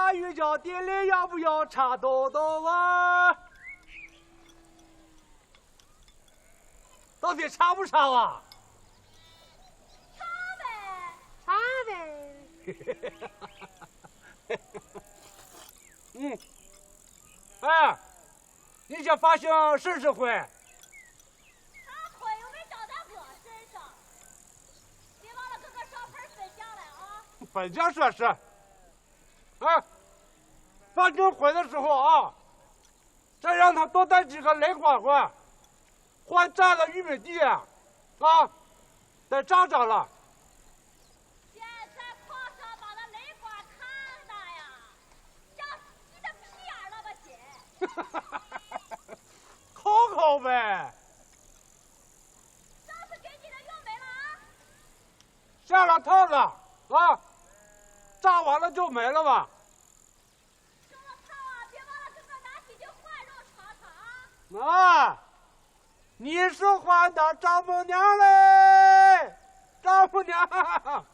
把玉叫店里要不要茶豆豆啊？到底查不查啊？查呗。嗯。哎，你这发型是不会？他会又没照在我身上。别忘了跟个小盆分享了啊！分享说是。哎，反正会的时候啊，再让他多带几个雷瓜瓜，还炸了玉米地啊，再炸炸了。现在矿上把那雷瓜砍的呀，像鸡的屁眼那么紧。考考呗。上次给你的用没了啊？下了套了啊，炸完了就没了吧？上了套啊，别忘了跟我拿几斤换肉尝尝啊！啊，你是换的丈母娘嘞，丈母娘。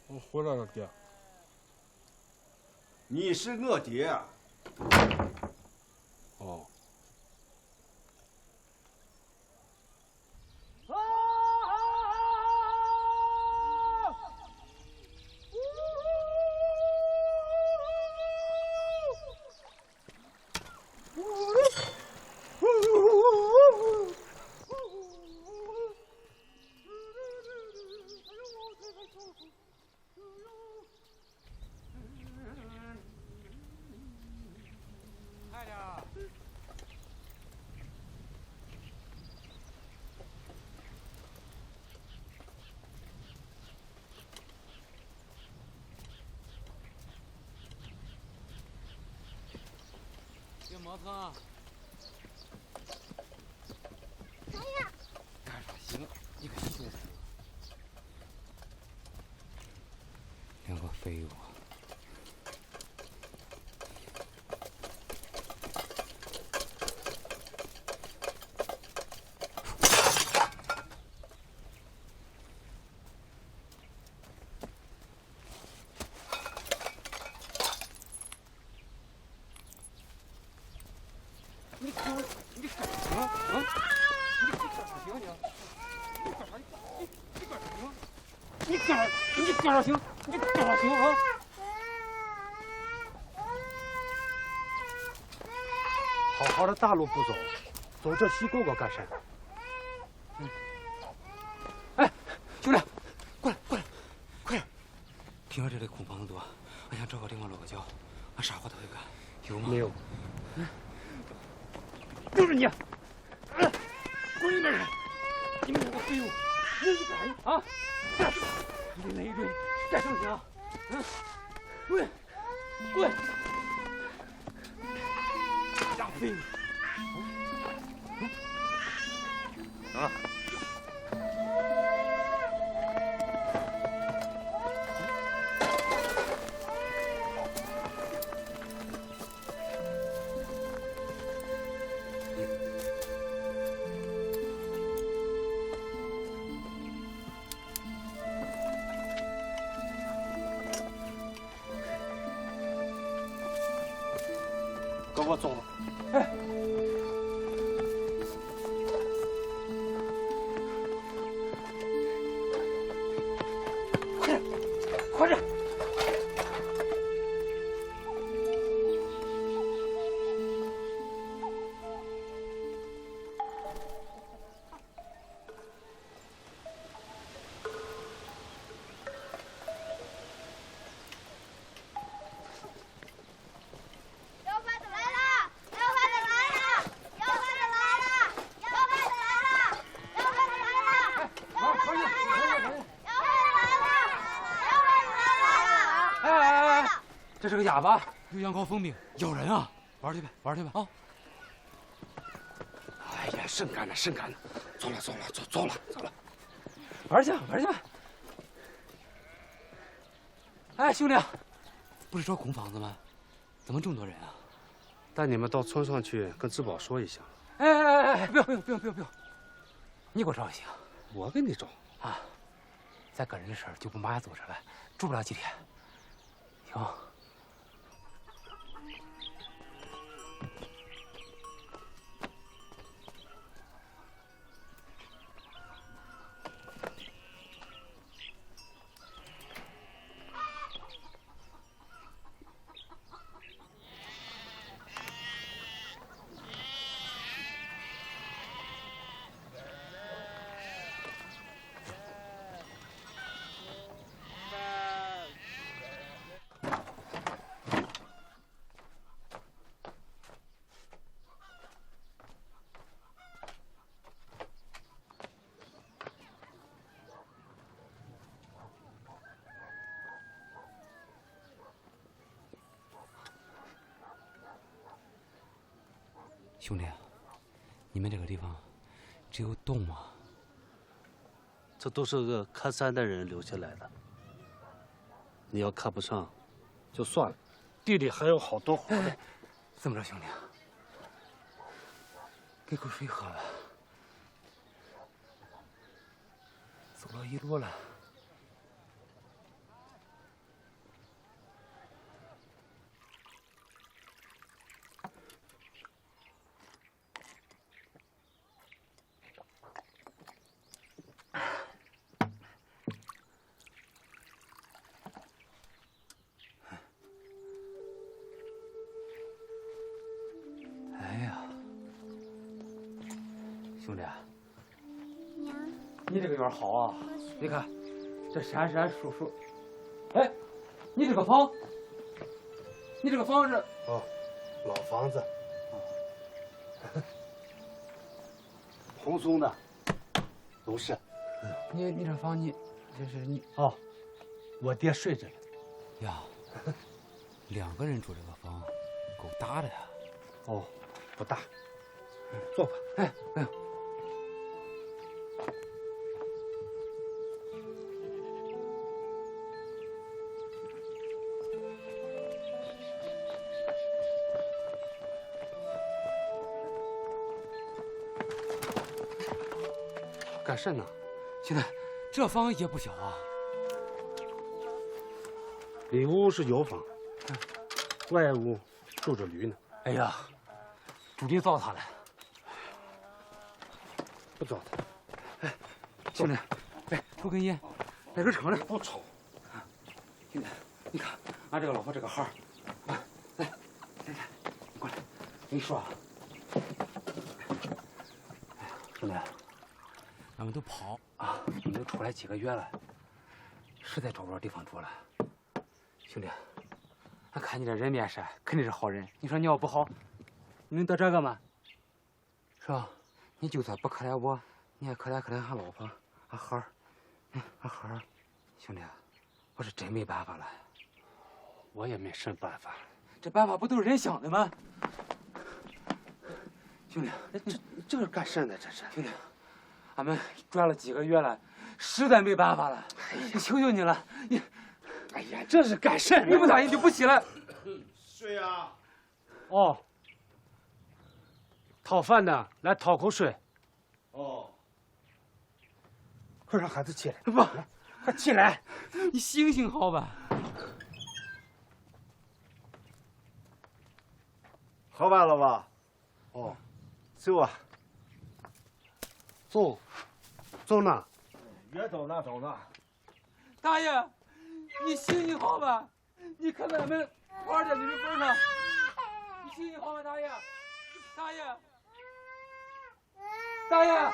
我回来了，爹。你是我爹啊？哦。别磨蹭。哎呀！干啥行？你可行行。两个废物。你干啥行啊？你干啥行你？你干啥行？你干啥行啊？好好的大路不走，走这西沟沟干啥？哎，兄弟，过来，快点！听说这里空房子多，俺想找个地方落个脚，俺啥活都会干，有吗？没有。就是你！滚一边去！你们两个废物，人一干啊！一人来一顿，干什么行？滚！大废物！啊！跟我走。哎。快点！这是个哑巴，有羊羔疯病，咬人啊！玩去呗，玩去吧啊！哎呀，肾干了，走了。玩去吧！哎，兄弟，不是找空房子吗？怎么这么多人啊？带你们到村上去跟志宝说一下。哎，不用，你给我找也行。我给你找啊，咱个人的事儿就不麻烦组织了，住不了几天。行。兄弟，你们这个地方只有洞吗？这都是个看山的人留下来的。你要看不上，就算了。地里还有好多活呢。这么着，兄弟，给口水喝吧。走了一路了。兄弟，你这个院好啊！你看，这山山树树。哎，你这个房子哦，老房子，红松的，都是。你这房这是你哦，我爹睡着呢。呀，2个人住这个房，够大的呀。哦，不大。坐吧。哎，不用。干甚呢？现在这房也不小啊。里屋是油房，外屋住着驴呢。哎呀，猪里糟蹋了。不糟蹋。哎，兄弟，来抽根烟，来根肠的。不抽。兄弟，你看俺这个老婆这个号，啊，来，你过来，我跟你说啊，兄弟。俺们都跑啊！我们都出来几个月了，实在找不着地方住了。兄弟，俺看你这人面善，肯定是好人。你说你要不好，你能得这个吗？是吧？你就算不可怜我，你还可怜俺老婆，俺孩儿，俺孩儿。兄弟，我是真没办法了。我也没什办法。这办法不都是人想的吗？兄弟，这是干甚的？这是。兄弟。俺们转了几个月了，实在没办法了。哎呀，求求你了，你！哎呀，这是干甚？你不答应就不起来。水啊！哦。讨饭的，来讨口水。哦。快让孩子起来！不，快起来！你醒醒好吧。喝完了吧？哦，走啊。走哪？越走哪走哪。大爷，你醒醒好吧？你看咱们玩在驴背上，你醒醒好吧，大爷？大爷，大爷！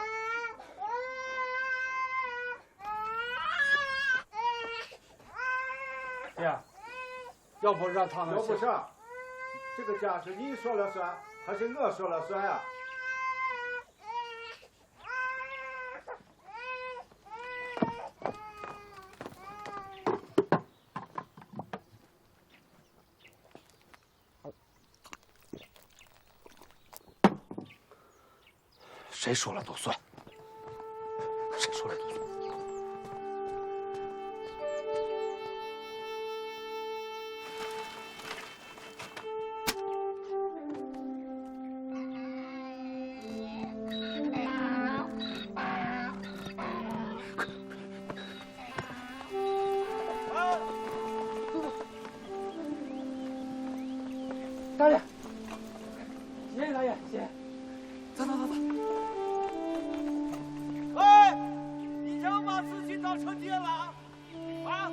爹，要不让他们要不啥？这个家是你说了算，还是我说了算呀？谁说了都算，谁说了都算。大爷，谢谢大爷，谢谢。走走走走。哎，你让把自己当成爹了啊？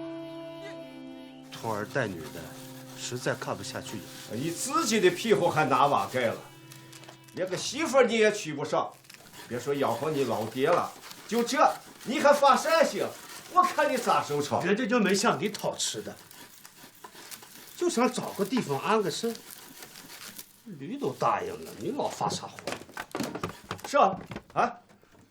拖儿带女的，实在看不下去。你自己的屁股还拿瓦盖了，连个媳妇你也娶不上，别说养活你老爹了，就这你还发善心，我看你咋收场？人家就没向你讨吃的，就想找个地方安个身。驴都答应了，你老发啥火？是啊，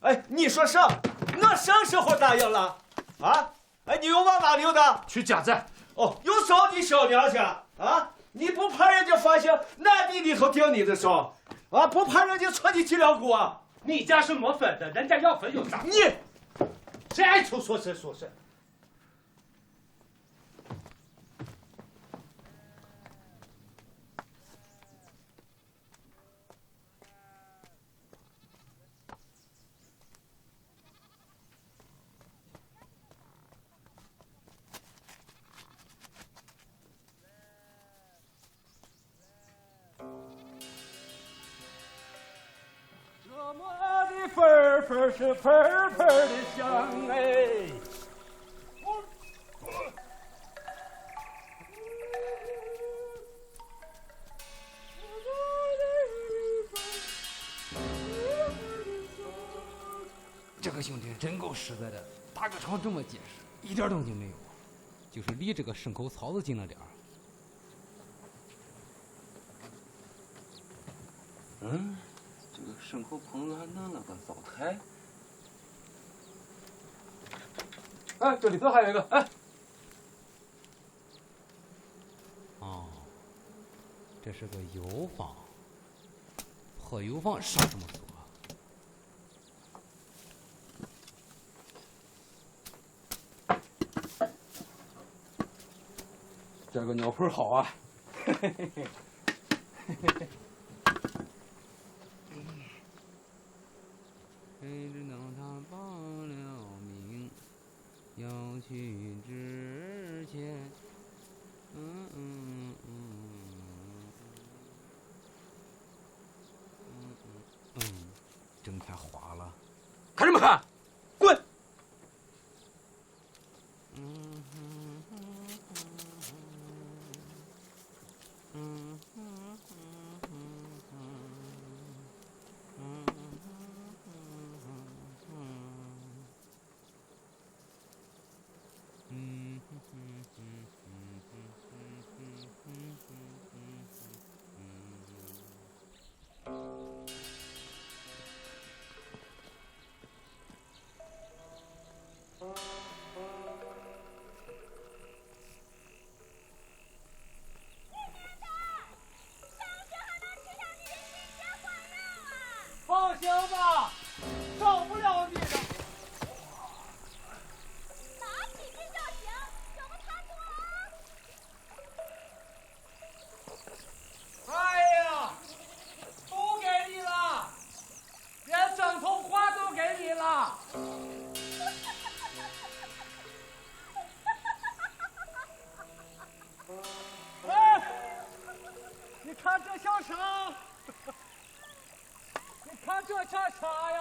哎，你说啥？我啥时候答应了？啊？哎，你又往哪溜达？去家寨。哦，又找你小娘家啊？你不怕人家发现暗地里头盯你的梢啊？不怕人家戳你脊梁骨啊？你家是没分的，人家要分有啥？你谁爱说谁说谁。这么的粉儿粉儿是喷儿喷儿的香哎。这个兄弟真够实在的，打个场这么结实，一点动静没有，就是离这个牲口槽子近了点儿。嗯，这个牲口棚子还弄了个灶台。哎，这里头还有一个，哎。哦，这是个油坊，破油坊上这么多。这个鸟盆好啊！嘿嘿嘿嘿嘿嘿嘿。谁知道他报了名，要去之前，整天花了。看什么看？滚！放心吧，少不了你的。拿起这就行，怎么贪多啊？哎呀，都给你了，连枕头花都给你了。哎，你看这像啥？你看这像啥呀？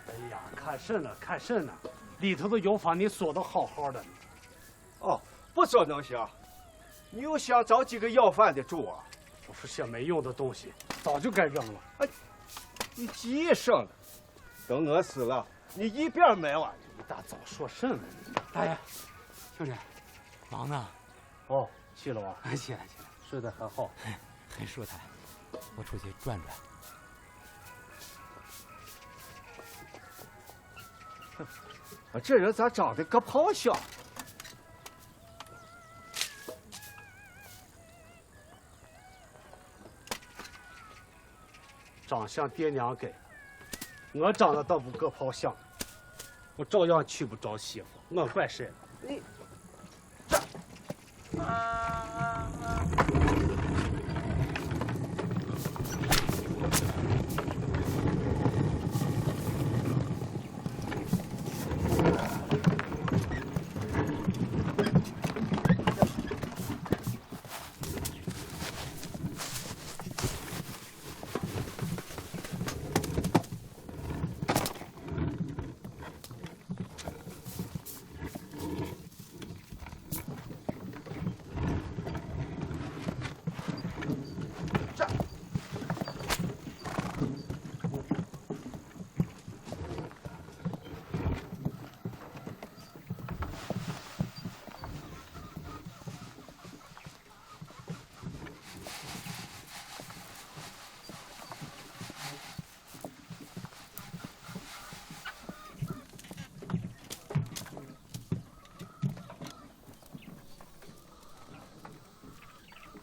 哎呀，看甚呢？看甚呢？里头的油坊你锁得好好的。哦，不说能行，你又想找几个要饭的住啊？不是些没用的东西，早就该扔了。哎，你急什么？都饿死了，你一边卖完，一大早说什么？大爷，兄弟，忙呢？哦，去了吧？起来，睡得还好。很舒坦。我出去转转。我这人咋长得跟胖像？长相爹娘给，我长得倒不个胖像，我照样娶不着媳妇，我怪谁了？你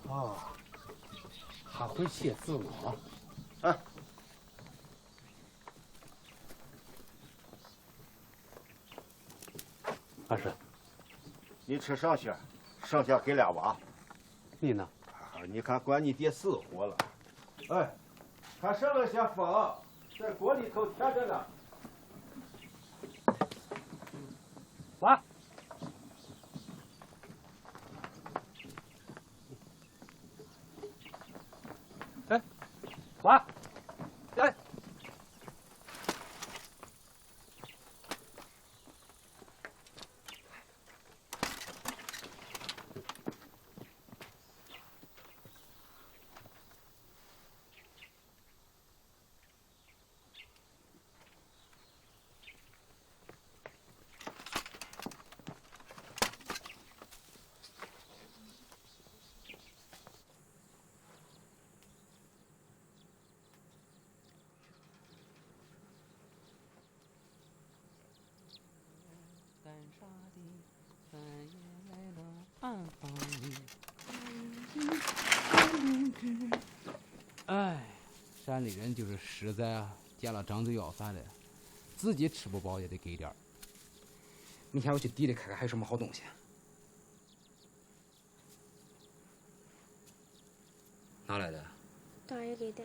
啊，还会写字呢啊！哎，二婶，你吃上些，剩下给俩娃。你呢？你看，管你爹死活了。哎，还剩了些风，在锅里头添着呢。娃，哎，娃，哎，干啥的？半夜来了暗房里。哎，山里人就是实在啊，见了张嘴要饭的，自己吃不饱也得给点儿。明天我去地里看看还有什么好东西。哪来的？大爷给的。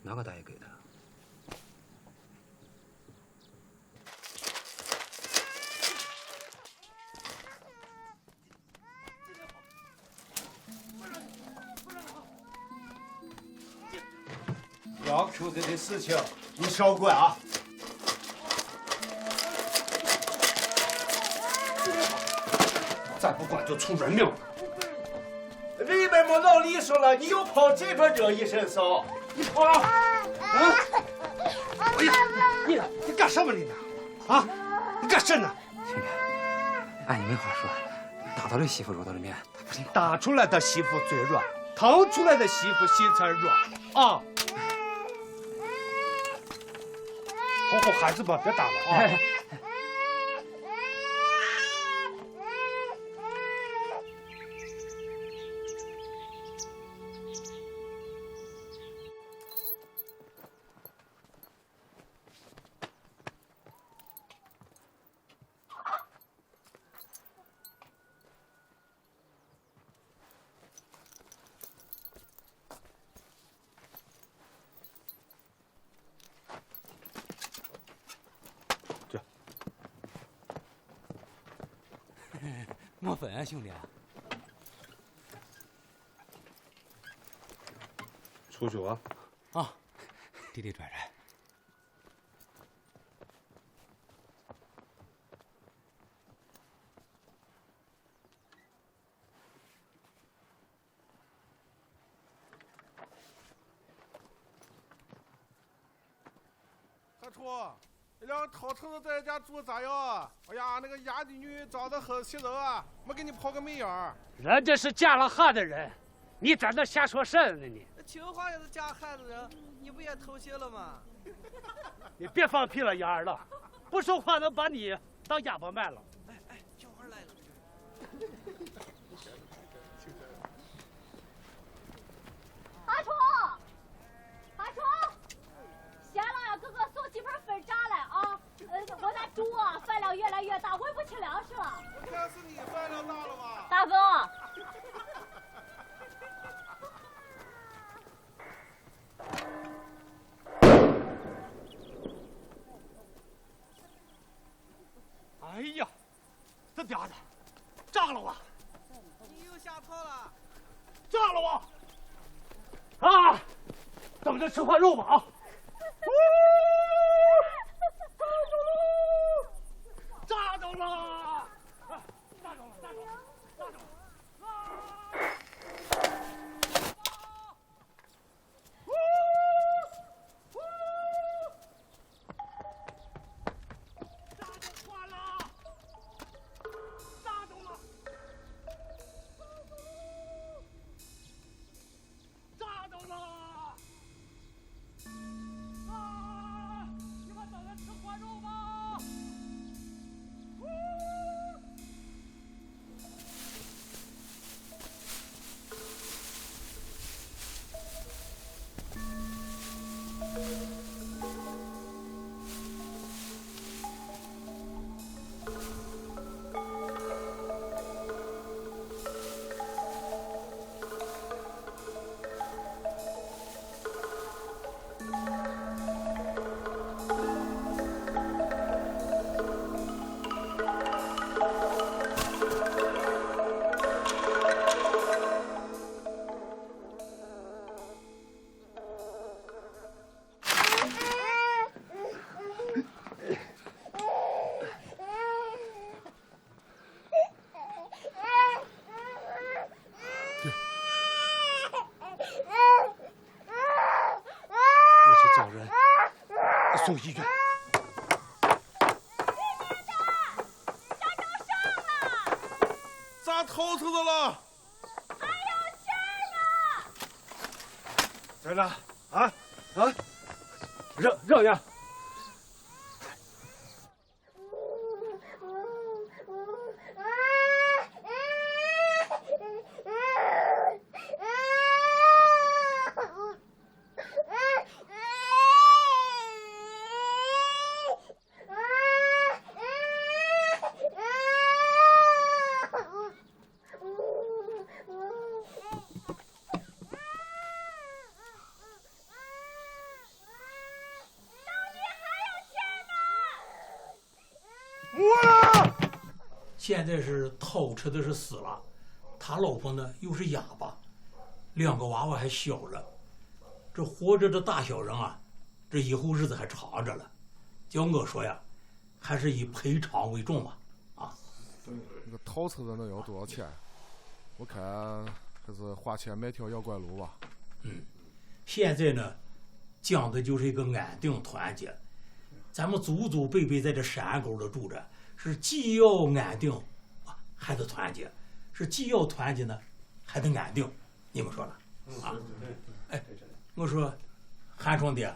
哪个大爷给的？杨秋子的事情你少管啊！再不管就出人命了。里边没闹利索了，你又跑这边惹一身骚，你跑了？啊！哎呀，你干什么你呢？啊！你干甚呢？兄弟，按你没话说，打到了媳妇，揉到了面，他不行。打出来的媳妇最软，疼出来的媳妇心才软啊！哄哄孩子吧，别打了啊！没分啊，兄弟。出去玩。啊，地里转转。韩冲，那两个涛头子在家住咋样啊？哎呀，那个丫的女长得很吸人啊，没给你抛个媚眼儿。人家是嫁了汉的人，你在那瞎说甚呢你？清华也是嫁汉子人，你不也偷袭了吗？你别放屁了，丫儿了，不说话能把你当哑巴卖了。哎，小孩来了。韩冲，韩冲，先让哥哥送几盆粉炸来啊！我那猪啊饭量越来越大，喂不起粮食了。我看是你饭量大了吧？大哥。哎呀，这嗲的，炸了我！你又下套了！炸了我！啊，等着吃块肉吧啊！炸着了！炸着了！炸着了！炸着了！炸着了！送医院。咋头子了？还有气儿呢！在哪？啊？让呀！现在是偷吃的是死了，他老婆呢又是哑巴，两个娃娃还小着，这活着的大小人啊，这以后日子还长着了。叫我说呀，还是以赔偿为重吧。啊，那个偷吃的能要多少钱？我看还是花钱买条妖怪炉吧。现在呢，讲的就是一个安定团结。咱们祖祖辈辈在这山沟里住着。是既要安定，还得团结；是既要团结呢，还得安定。你们说了啊？哎，我说，韩双爹，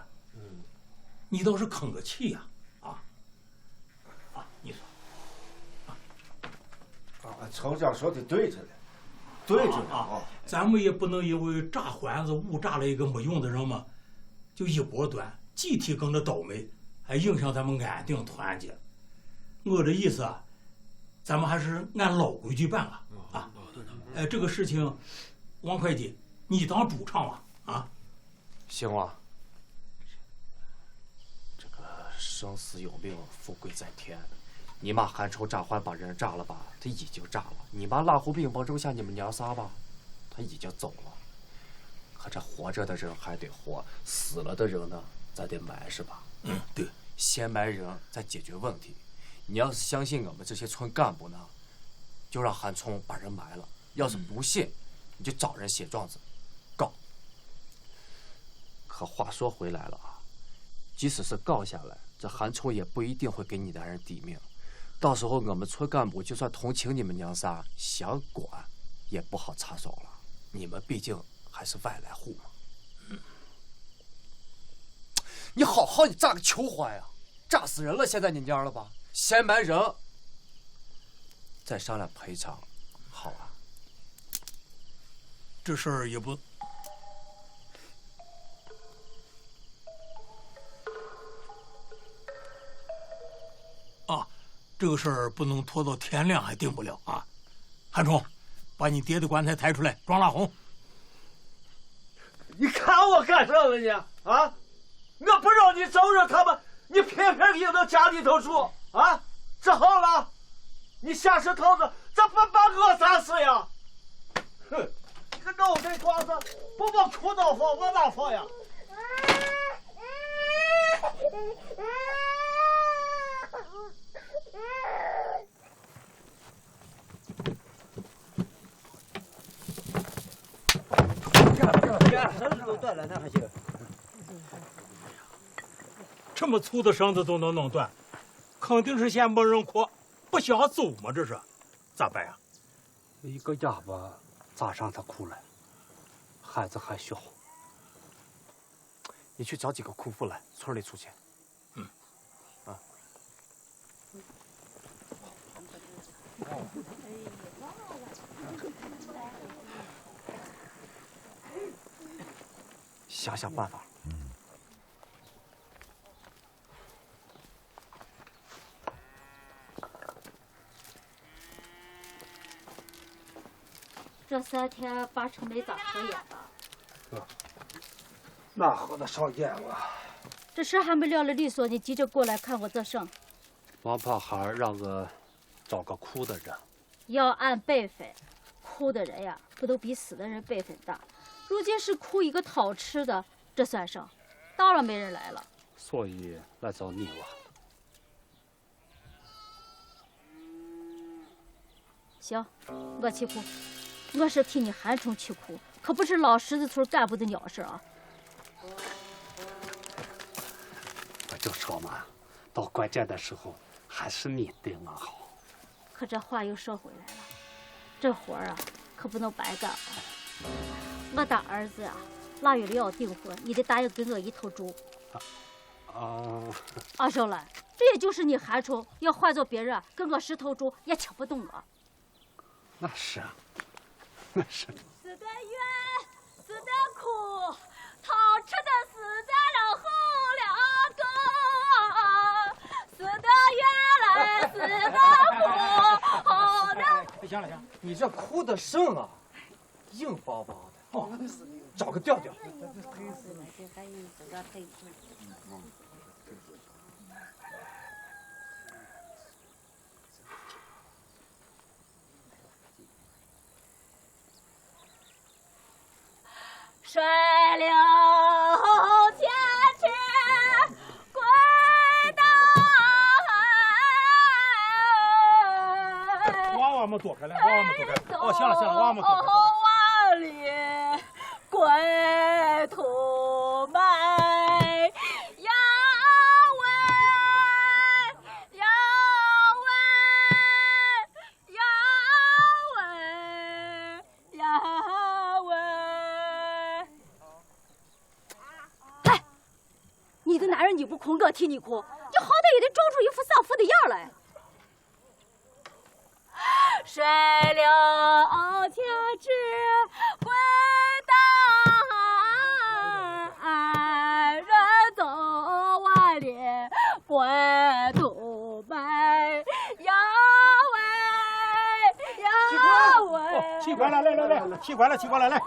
你倒是吭个气呀！你说，厂长说的对着呢，对着呢啊！咱们也不能因为炸环子误炸了一个没用的人嘛，就一锅端，集体跟着倒霉，还影响咱们安定团结。我的意思啊，咱们还是按老规矩办吧。这个事情，王会计，你当主唱吧。啊，行啊。这个生死有命，富贵在天。你妈韩丑炸坏把人炸了吧，他已经炸了。你妈拉胡兵帮留下你们娘仨吧，他已经走了。可这活着的人还得活，死了的人呢，咱得埋是吧？对，先埋人，再解决问题。你要是相信我们这些村干部呢，就让韩冲把人埋了；要是不信，你就找人写状子告。可话说回来了啊，即使是告下来，这韩冲也不一定会给你的人抵命。到时候我们村干部就算同情你们娘仨，想管也不好插手了。你们毕竟还是外来户嘛。你好好，你炸个球花呀！炸死人了，现在你蔫了吧？先埋人，再商量赔偿，好啊。这事儿也不。啊，这个事儿不能拖到天亮还定不了啊！韩冲，把你爹的棺材抬出来装蜡红。你看我干什么你啊？我不让你招惹他们，你偏偏硬到家里头住啊！这好了，你下石头子，这不把我咋死呀？哼，你个脑袋瓜子，不往裤裆放，往哪放呀？绳子都断了，那还行？这么粗的绳子都能弄断，肯定是嫌没人哭，不想走嘛？这是，咋办呀？一个哑巴咋让他哭了？孩子还小。你去找几个库夫来，村里出钱。想想办法。这3天八成没咋合眼吧？哪喝得上眼了？这事还没了利索，你急着过来看我这事。王胖还让我找个哭的人。要按辈分，哭的人呀，不都比死的人辈分大？如今是哭一个讨吃的，这算什？当然没人来了。所以来找你了。行，我去哭。我是替你韩冲去哭，可不是老狮子村干部的鸟事啊！我就说嘛，到关键的时候，还是你对我好。可这话又说回来了，这活儿啊，可不能白干啊！我大儿子啊，8月6要订婚，你得答应给我1头猪。啊，小兰，这也就是你韩冲，要换做别人，给我10头猪也请不动我。那是啊。那是。死的冤，死的苦，讨吃的死在了后两个，死的冤来，死的苦，好的。行了行，你这哭的声啊，硬邦邦的。哦，找个调调。水流千尺归大海。娃娃们躲开来，娃娃们躲开。哦，行了行了，娃娃们躲开。万里归途埋。你个男人，你不哭，我替你哭，你好歹也得装出一副丧夫的样来。水流千尺归大海，人走万里归途埋。呀喂呀喂！气管来，来，气管来。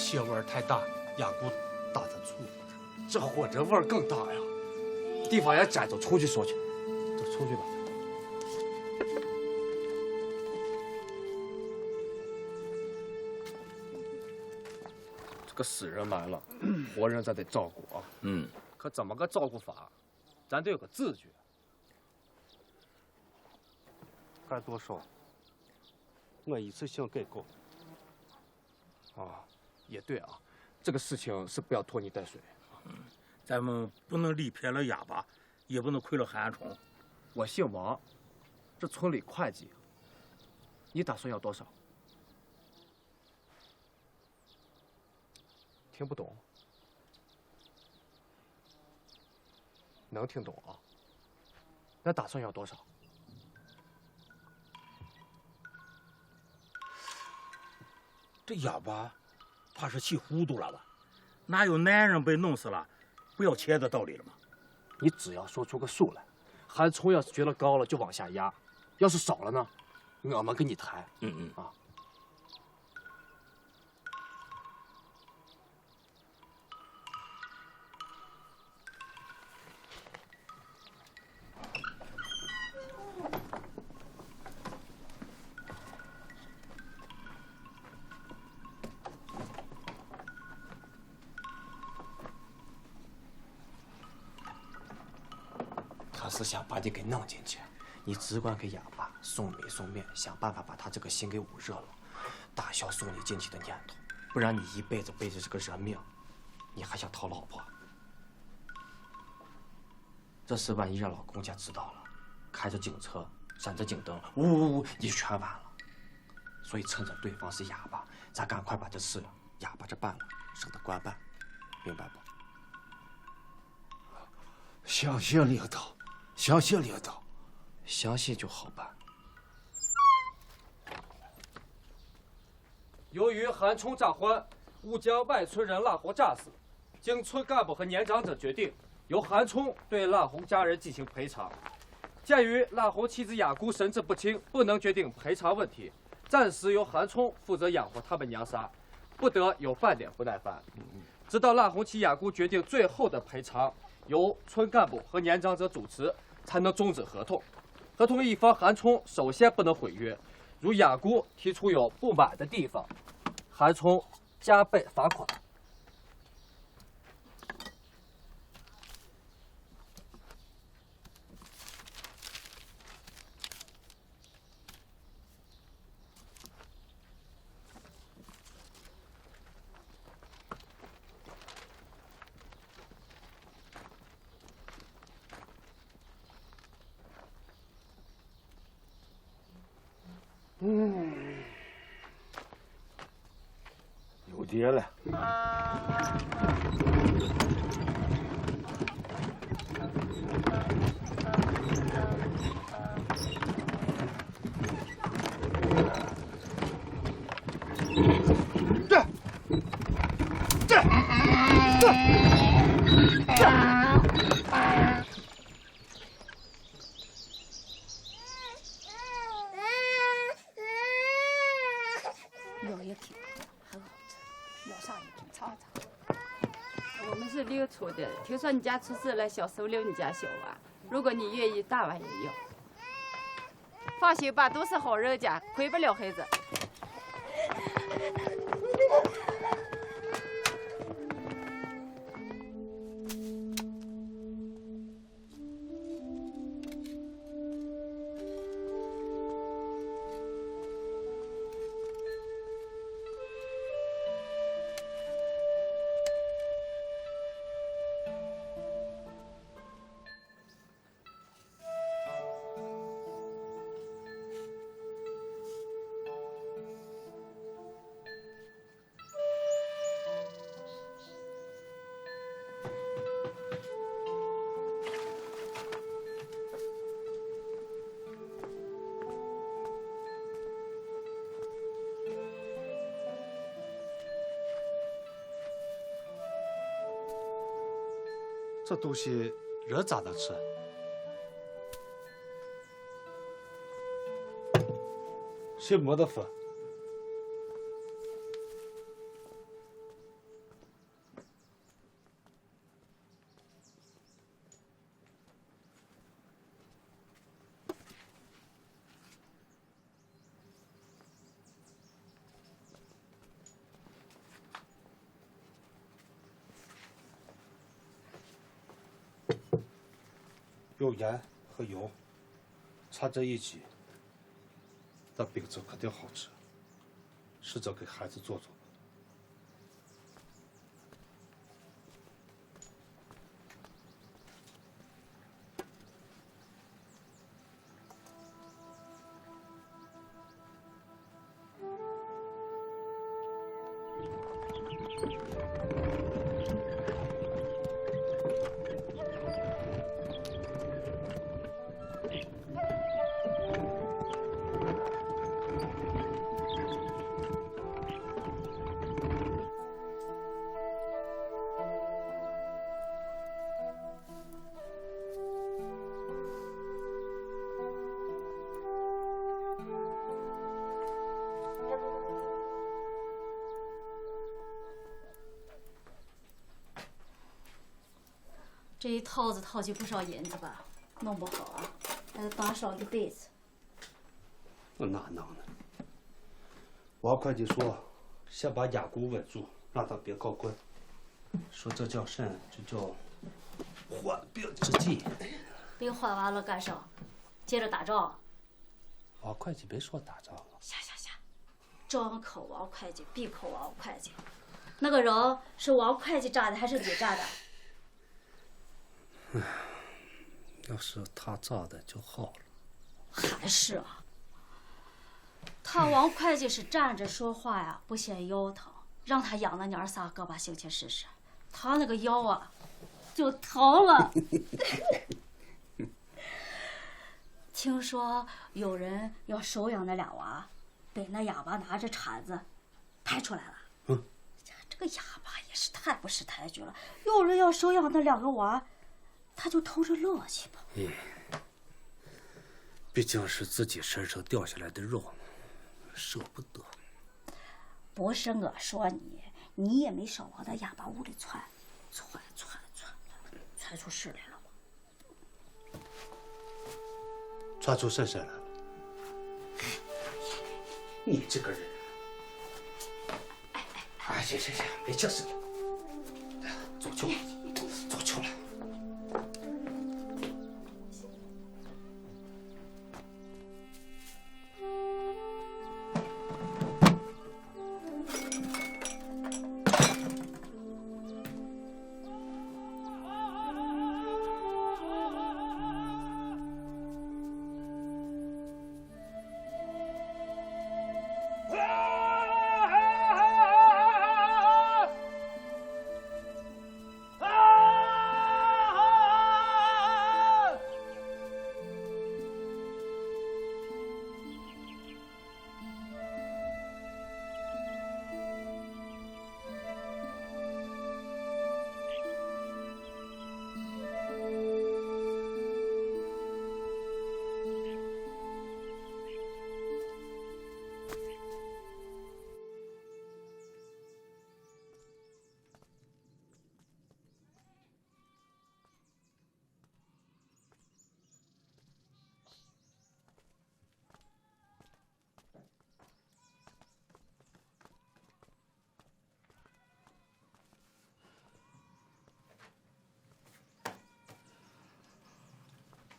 血味太大，牙骨打得粗。这火这味儿更大呀！地方也沾着，出去说去，都出去吧。这个死人埋了，活人咱得照顾啊。可怎么个照顾法？咱得有个字据。该多少？我一次性给够。啊，也对啊，这个事情是不要拖泥带水。咱们不能离撇了哑巴，也不能亏了韩冲。我姓王，这村里会计。你打算要多少？听不懂？能听懂啊？那打算要多少？这哑巴怕是气糊涂了吧？哪有男人被弄死了不要钱的道理了吗？你只要说出个数来，韩冲要是觉得高了就往下压，要是少了呢，我们跟你谈。啊。他是想把你给弄进去，你只管给哑巴送米送面，想办法把他这个心给捂热了，打消送你进去的念头，不然你一辈子背着这个人命，你还想讨老婆？这事万一让老公家知道了，开着警车，闪着警灯，呜呜呜，你就全完了。所以趁着对方是哑巴，咱赶快把这事哑巴这办了，省得官办，明白不？相信领导。相信领导，相信就好办。由于韩冲诈还，误将外村人拉红炸死，经村干部和年长者决定，由韩冲对拉红家人进行赔偿。鉴于拉红妻子雅姑神志不清，不能决定赔偿问题，暂时由韩冲负责养活他们娘仨，不得有半点不耐烦。直到拉红妻雅姑决定最后的赔偿，由村干部和年长者主持，才能终止合同。合同一方韩冲首先不能毁约，如雅姑提出有不满的地方，韩冲加倍罚款。有爹了。药也挺很好吃，要啥也给尝尝。我们是六处的，听说你家出事了，想收留你家小娃，如果你愿意，大娃也要。放心吧，都是好人家，亏不了孩子。这东西人咋能吃？谁没得分？有盐和油，掺在一起，那饼子肯定好吃。试着给孩子做做。这一套子套起不少银子吧，弄不好啊，还得打扫一辈子。那哪能呢？王会计说，先把押股稳住，让他别告官。说这叫甚？这叫缓兵之计。兵换完了干啥？接着打仗。王会计没说打仗啊。下，张口王会计，闭口王会计。那个人是王会计炸的还是你炸的？要是他炸的就好了。还是啊，他王会计是站着说话呀，不嫌腰疼，让他养那娘仨个把兴趣试试，他那个腰啊，就疼了。听说有人要收养那俩娃，被那哑巴拿着铲子抬出来了。这个哑巴也是太不识抬举了。有人要收养那两个娃，他就偷着乐去吧。毕竟是自己身上掉下来的肉，舍不得。不是我说你也没少往那哑巴屋里窜出事来了吗？窜出甚来了？你这个人，哎，行，别犟死了，走去了。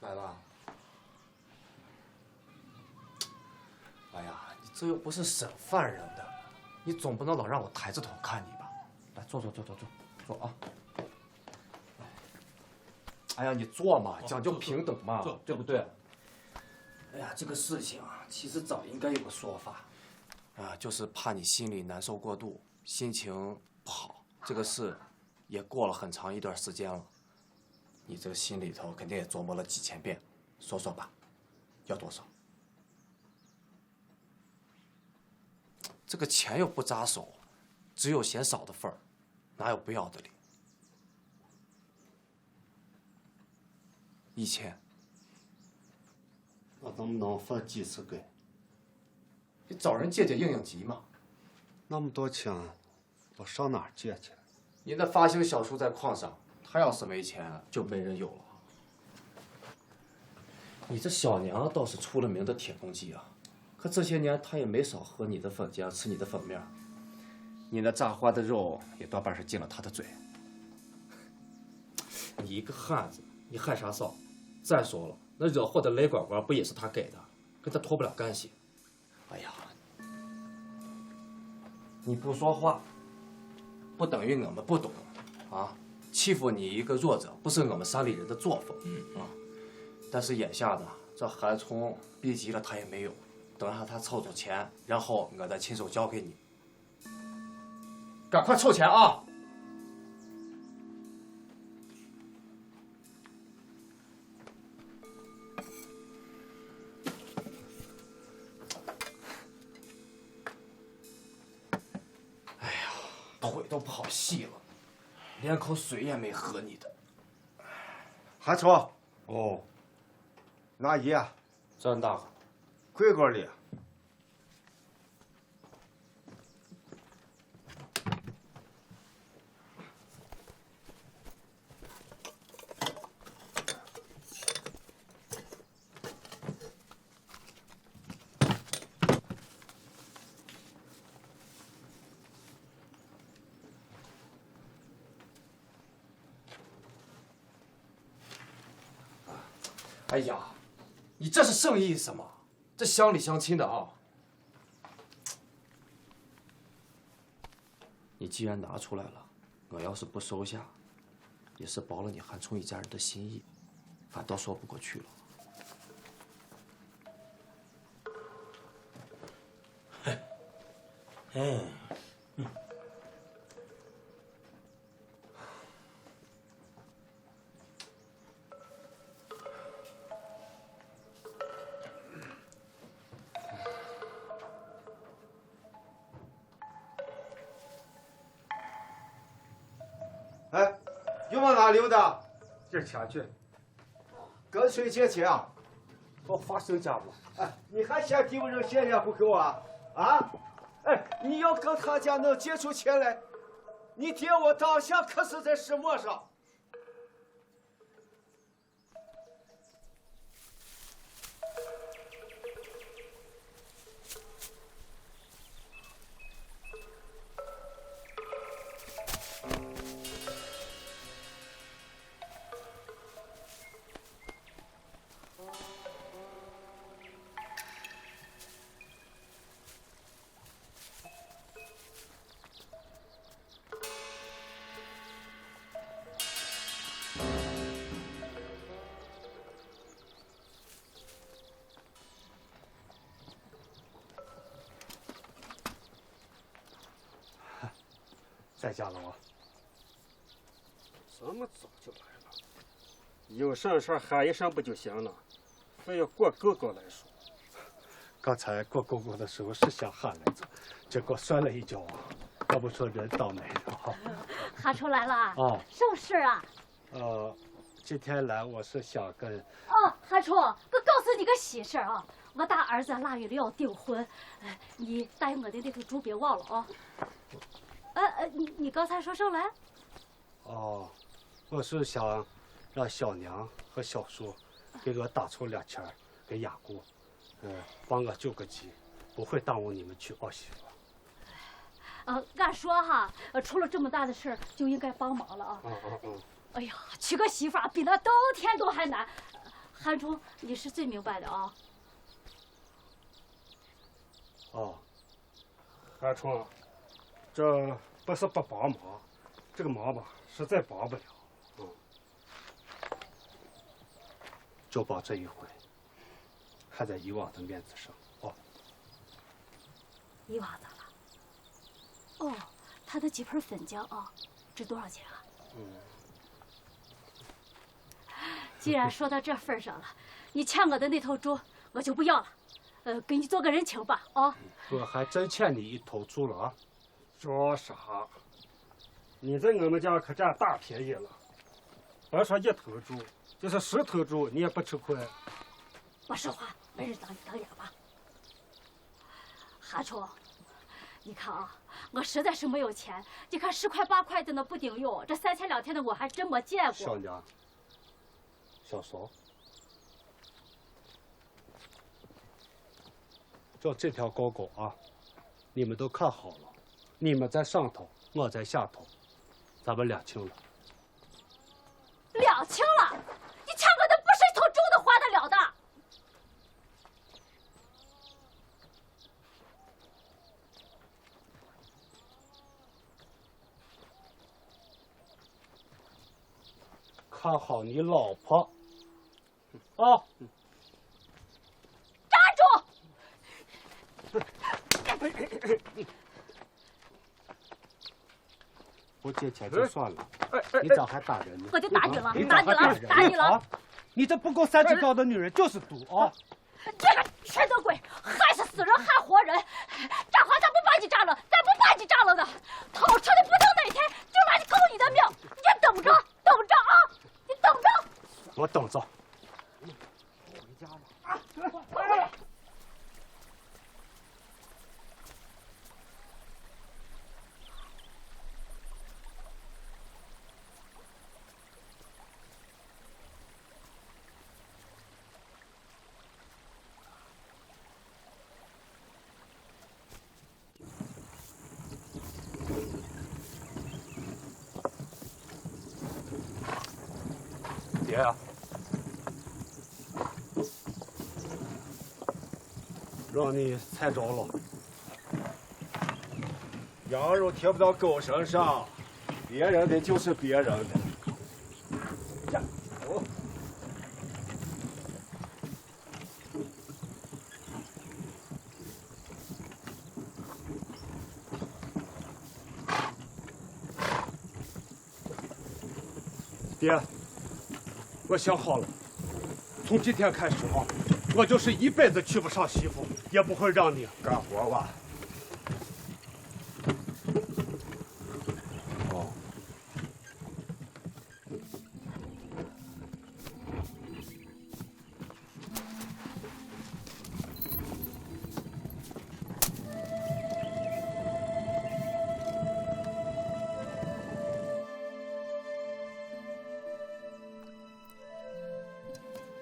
来了。哎呀，你这又不是审犯人的，你总不能老让我抬着头看你吧？来，坐啊！哎呀，你坐嘛，讲究平等嘛，对不对？哎呀，这个事情啊，其实早应该有个说法，啊，就是怕你心里难受过度，心情不好。这个事也过了很长一段时间了。你这个心里头肯定也琢磨了几千遍，说说吧，要多少？这个钱又不扎手，只有嫌少的份儿，哪有不要的理？1000。我能不能分几次给？你找人借应急嘛。那么多钱，我上哪儿借去？你那发行小叔在矿上。他要是没钱，就没人有了。你这小娘倒是出了名的铁公鸡啊，可这些年她也没少喝你的粉浆，吃你的粉面。你那炸坏的肉也多半是进了她的嘴。你一个汉子，你害啥臊？再说了，那惹祸的雷管管不也是他给的，跟他脱不了干系。哎呀，你不说话，不等于我们不懂啊！欺负你一个弱者，不是我们山里人的作风。但是眼下呢，这韩冲逼急了，他也没有。等让他凑凑钱，然后我再亲手交给你。赶快凑钱啊！哎呀，腿都跑细了，连口水也没喝你的。韩冲，哦，哪一啊？张大哥。贵锅里。哎呀，你这是圣意什么？这乡里乡亲的啊！你既然拿出来了，我要是不收下，也是薄了你韩冲一家人的心意，反倒说不过去了。哎，又往哪溜达？这钱去。跟谁借钱啊？我发生家务。哎，你还嫌地方人嫌钱不够啊？啊？哎，你要跟他家能借出钱来，你爹我当下可是在石磨上。在家了吗？这么早就来了？有什事喊一声不就行了？非要过狗狗来说。刚才过狗狗的时候是想喊来着，结果摔了一跤啊！要不说人倒霉了。韩冲来了啊？哦，什么事啊？今天来我是想跟……韩冲，我告诉你个喜事啊！我大儿子腊月里要订婚，你答应我的那头猪别忘了啊！你刚才说什么来？哦，我是想让小娘和小叔给我打出2钱给雅姑，帮我救个急，不会耽误你们娶儿媳妇。俺说哈，出了这么大的事儿就应该帮忙了啊。哎呀，娶个媳妇比那登天都还难。韩冲，你是最明白的啊。韩冲，这不是不帮忙，这个忙吧实在帮不了。就帮这一回，还在以往的面子上。以往咋了？他的几盆粉浆啊，值多少钱啊？既然说到这份上了，你欠我的那头猪我就不要了，给你做个人情吧啊！我还真欠你一头猪了啊！说啥？你在我们家可占大便宜了，别说1头猪，就是10头猪你也不吃亏。不说话，没人当你当哑巴。韩冲，你看啊，我实在是没有钱，你看10块8块的那不顶用，这3天2天的我还真没见过。小娘，小嫂，就这条沟沟啊，你们都看好了，你们在上头，我在下头，咱们2清了。 2清了？你欠我的不是一头猪看好你老婆。啊！站住！不借钱就算了，你咋还打人呢？我就打你了，你打你了，打你了！你这不够3级高的女人就是毒啊！这个缺德鬼，害死人害活人！炸花咱不把你炸了，咱不把你炸了的，逃出的不等那天就拿你狗你的命！你等着，等着啊！你等着！我等着。回家了啊！回来！爹啊，让你踩着了。羊肉贴不到狗身上，别人的就是别人的。呀，走。爹，我想好了，从今天开始啊，我就是一辈子娶不上媳妇，也不会让你干活吧。哦。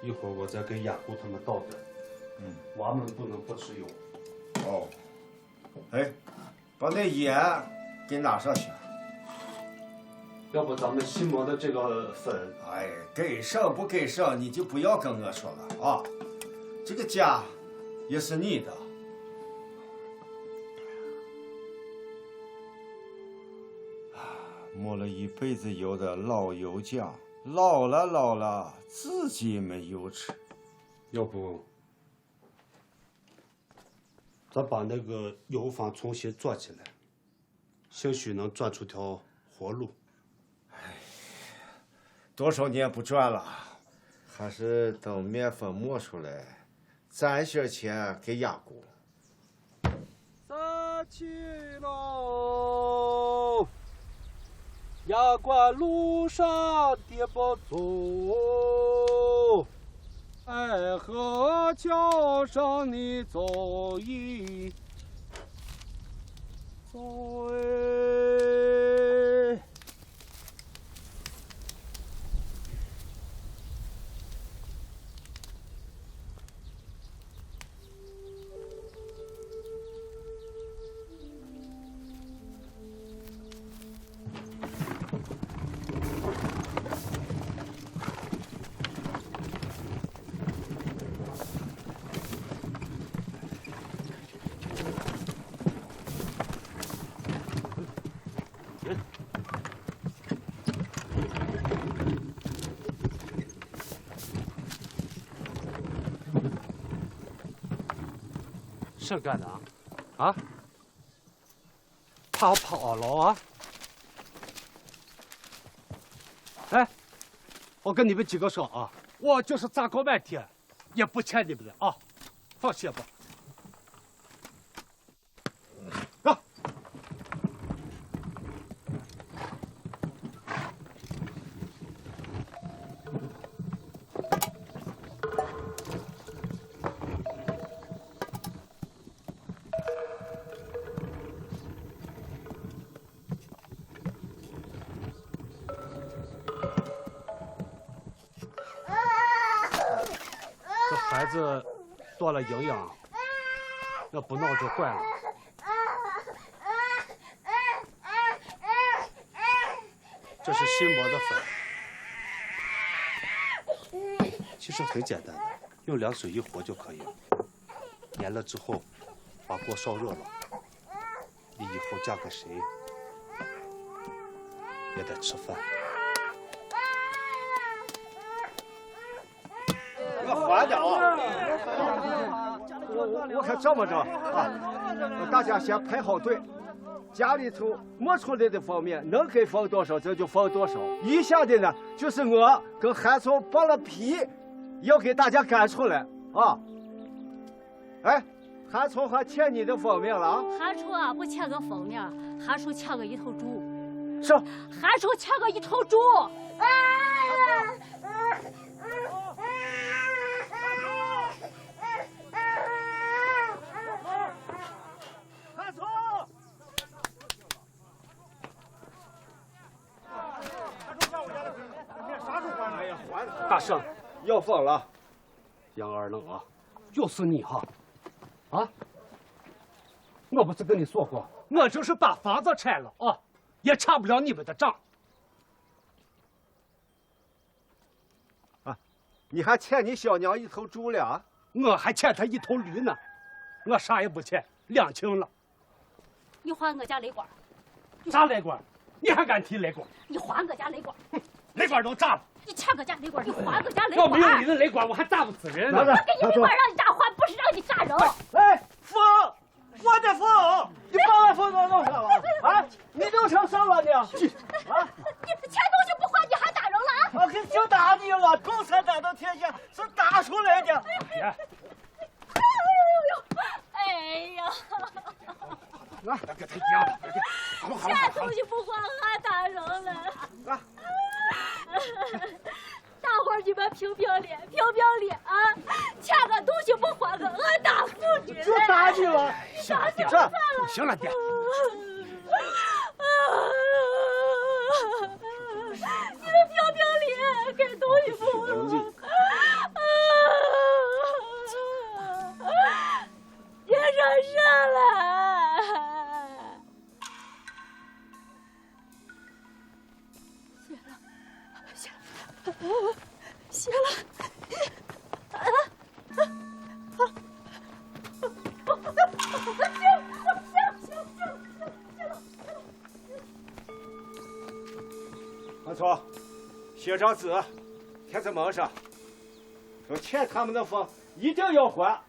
一会儿我再跟雅姑他们道点。娃们不能不吃油。哦。哎，把那盐给拿上去。要不咱们新磨的这个粉，哎，给上不给上，你就不要跟我说了啊！这个家也是你的。磨了一辈子油的老油匠，老了，自己没油吃。要不，咱把那个油坊重新做起来，兴许能赚出条活路。哎，多少年不赚了，还是等面粉磨出来，攒些钱给雅姑。撒起喽！牙关路上跌不走，爱河桥上你走一走哎。谁干的啊？啊？怕我跑了啊？哎，我跟你们几个说啊，我就是砸锅卖铁，也不欠你们的啊，放心吧。啊！孩子多了营养，要不闹就坏了。这是新磨的粉，其实很简单的，用凉水一和就可以了。粘了之后，把锅烧热了。你以后嫁给谁，也得吃饭。欢的啊！我看这么着啊，大家先排好队，家里头磨出来的方面能给放多少这就放多少。余下的呢，就是我跟韩聪剥了皮，要给大家赶出来啊！哎，韩聪还欠你的方面了啊！韩叔啊，不欠个方面，韩叔欠个一头猪。是。韩叔欠个一头猪。韩聪，大圣，要放了。杨二愣啊，就是你哈！啊！我不是跟你说过，我就是把房子拆了啊，也差不了你们的账。啊，你还欠你小娘一头猪了啊？我还欠她一头驴呢，我啥也不欠，两清了。你还我家雷管？啥雷管？你还敢提雷管？你还我家雷管？雷管都炸了。你欠我家雷管，你还我家雷管。要没有你的雷管，我还炸不死人呢。我给你雷管让你炸，还不是让你炸人。哎，风，我的风，你把我风给弄上了啊！你弄成啥了你？啊！你钱东西不还，你还打人了啊！我可就打你了！共产党的天下是打出来的。哎呀！啊，给他一样，钱东西不还，还打人了。啊！大伙儿你们评评理，评评理啊！欠个东西不还个，俺打妇女。就打你了，行了爹，行了爹。你们评评理，给东西不还。别惹事了。谢了。韩聪，写张纸，贴在门上，说欠他们的房一定要还。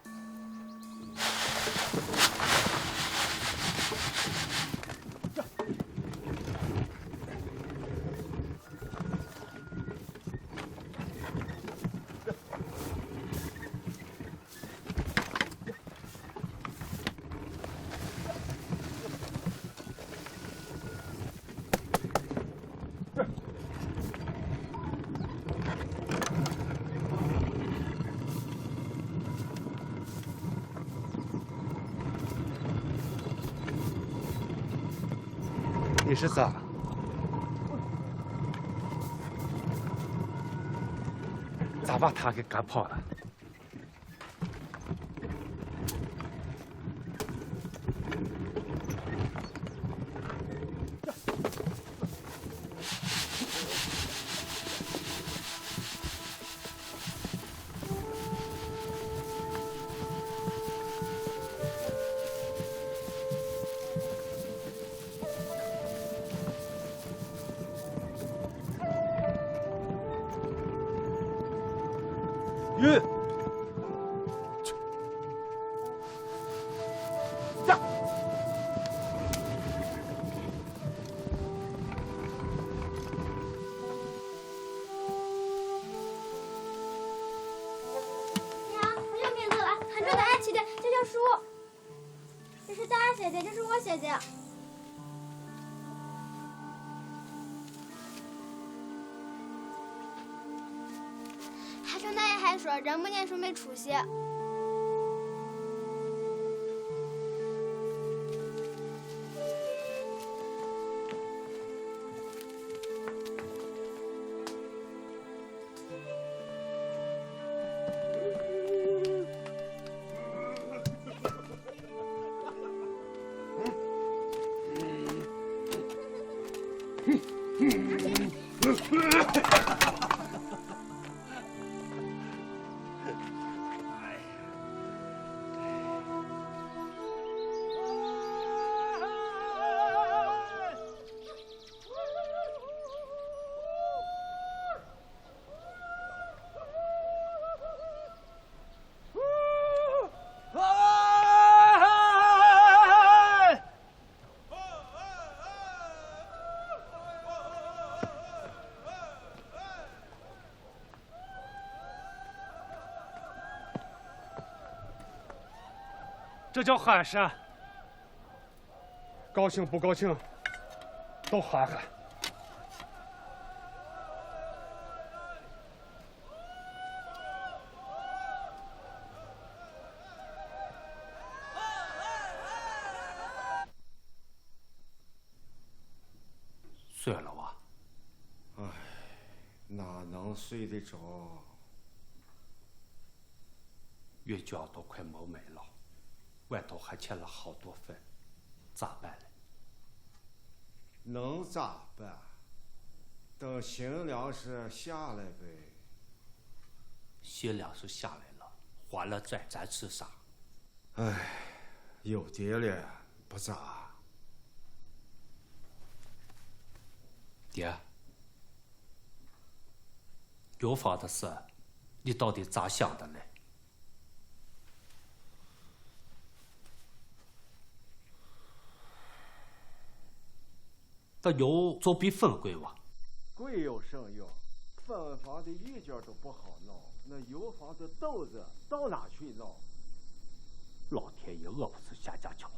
你是咋了？咋把他给赶跑了？鱼，呀！娘，我有名字了，喊这个安琪的，这叫书。这是大人写的，这是我写的。还说那也还说人不念书没出息。这叫喊山。高兴不高兴，都喊喊。睡了哇？哎，哪能睡得着？月饺都快没卖了，外头还欠了好多份，咋办嘞？能咋办？等新粮食下来呗。新粮食下来了，还了债，咱吃啥？哎，有爹了，不咋。爹，药房的事，你到底咋想的嘞？那药总比分贵哇？贵有甚用？分房的一件都不好弄，那油房的豆子到哪去弄？老天爷饿不死瞎家巧。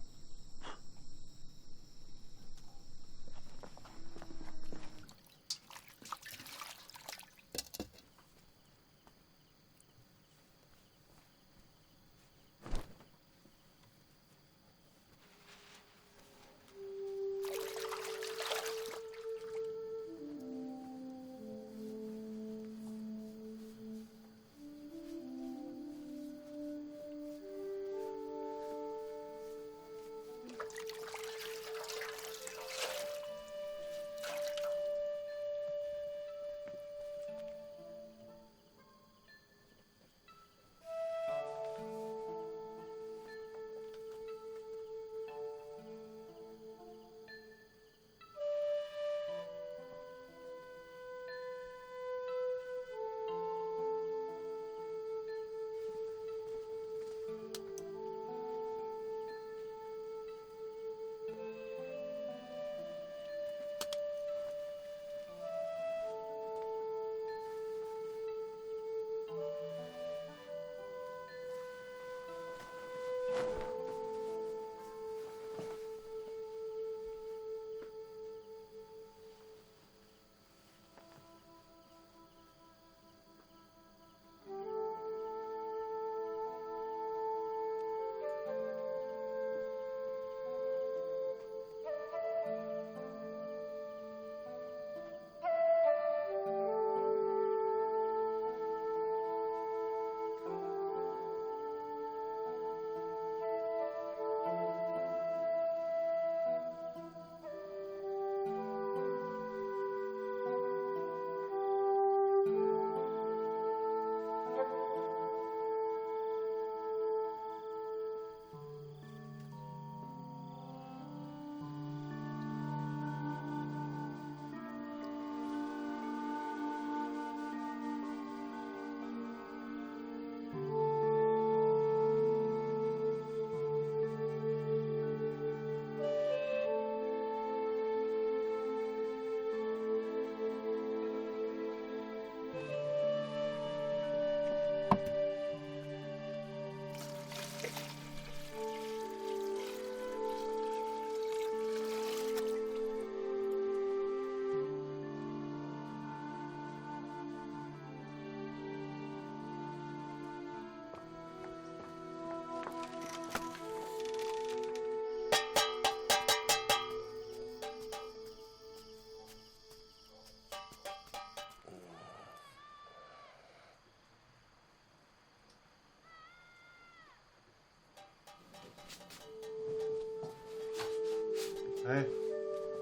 哎，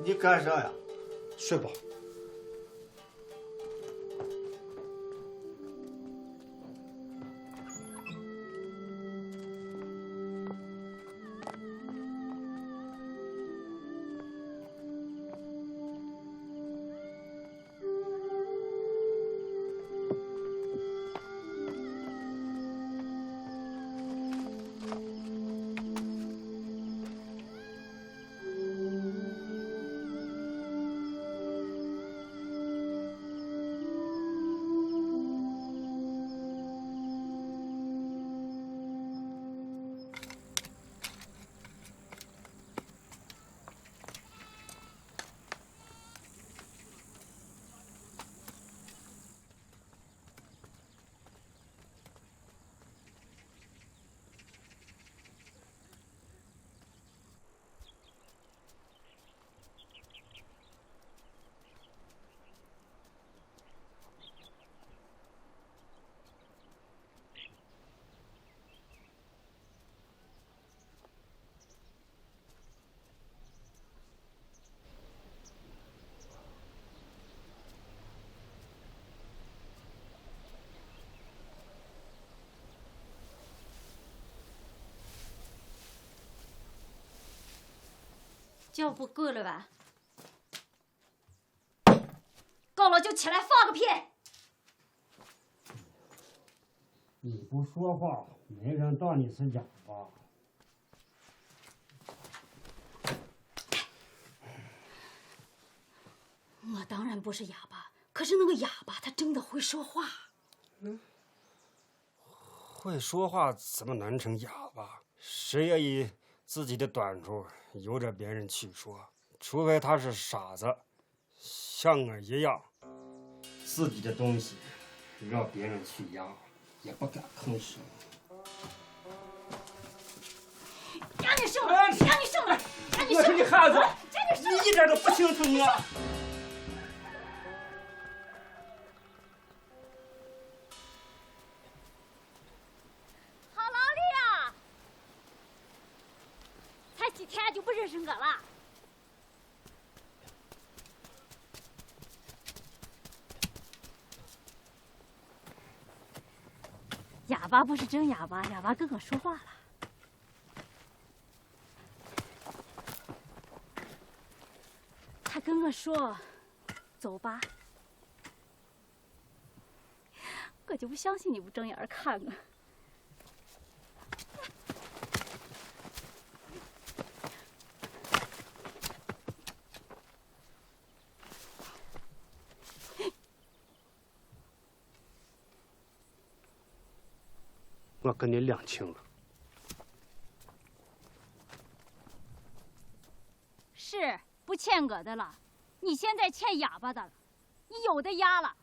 你干啥呀？睡吧。觉不够了吧？够了就起来放个屁！你不说话，没人当你是哑巴。我当然不是哑巴，可是那个哑巴他真的会说话。会说话怎么能成哑巴？谁也以自己的短处由着别人去说，除非他是傻子，像我一样，自己的东西让别人去压，也不敢吭声。让你胜了，让你胜了，让你胜了！我是你孩子，你一点都不心疼我。好劳力啊！才几天就不认识我了。哑巴不是真哑巴，哑巴跟我说话了。他跟我说：“走吧。”我就不相信你不睁眼看我。我跟你两清了。是不欠我的了，你现在欠哑巴的了，你有的压了。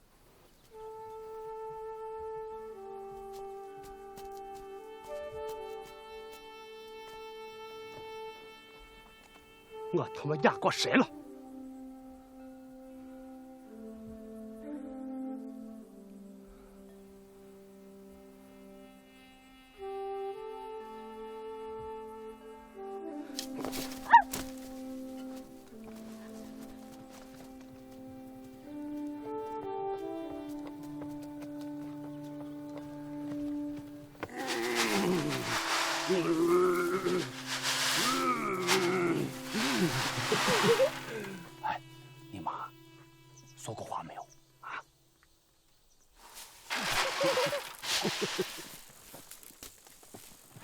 我他妈压过谁了？哎，你妈说过话没有啊？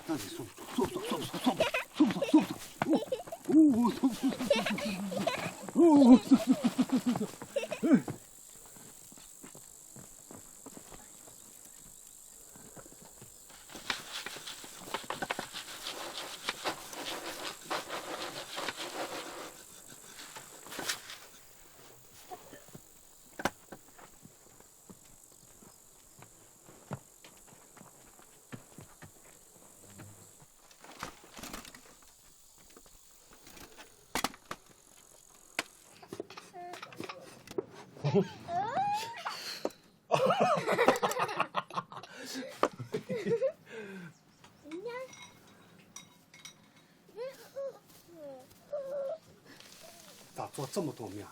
那你说咋做这么多面？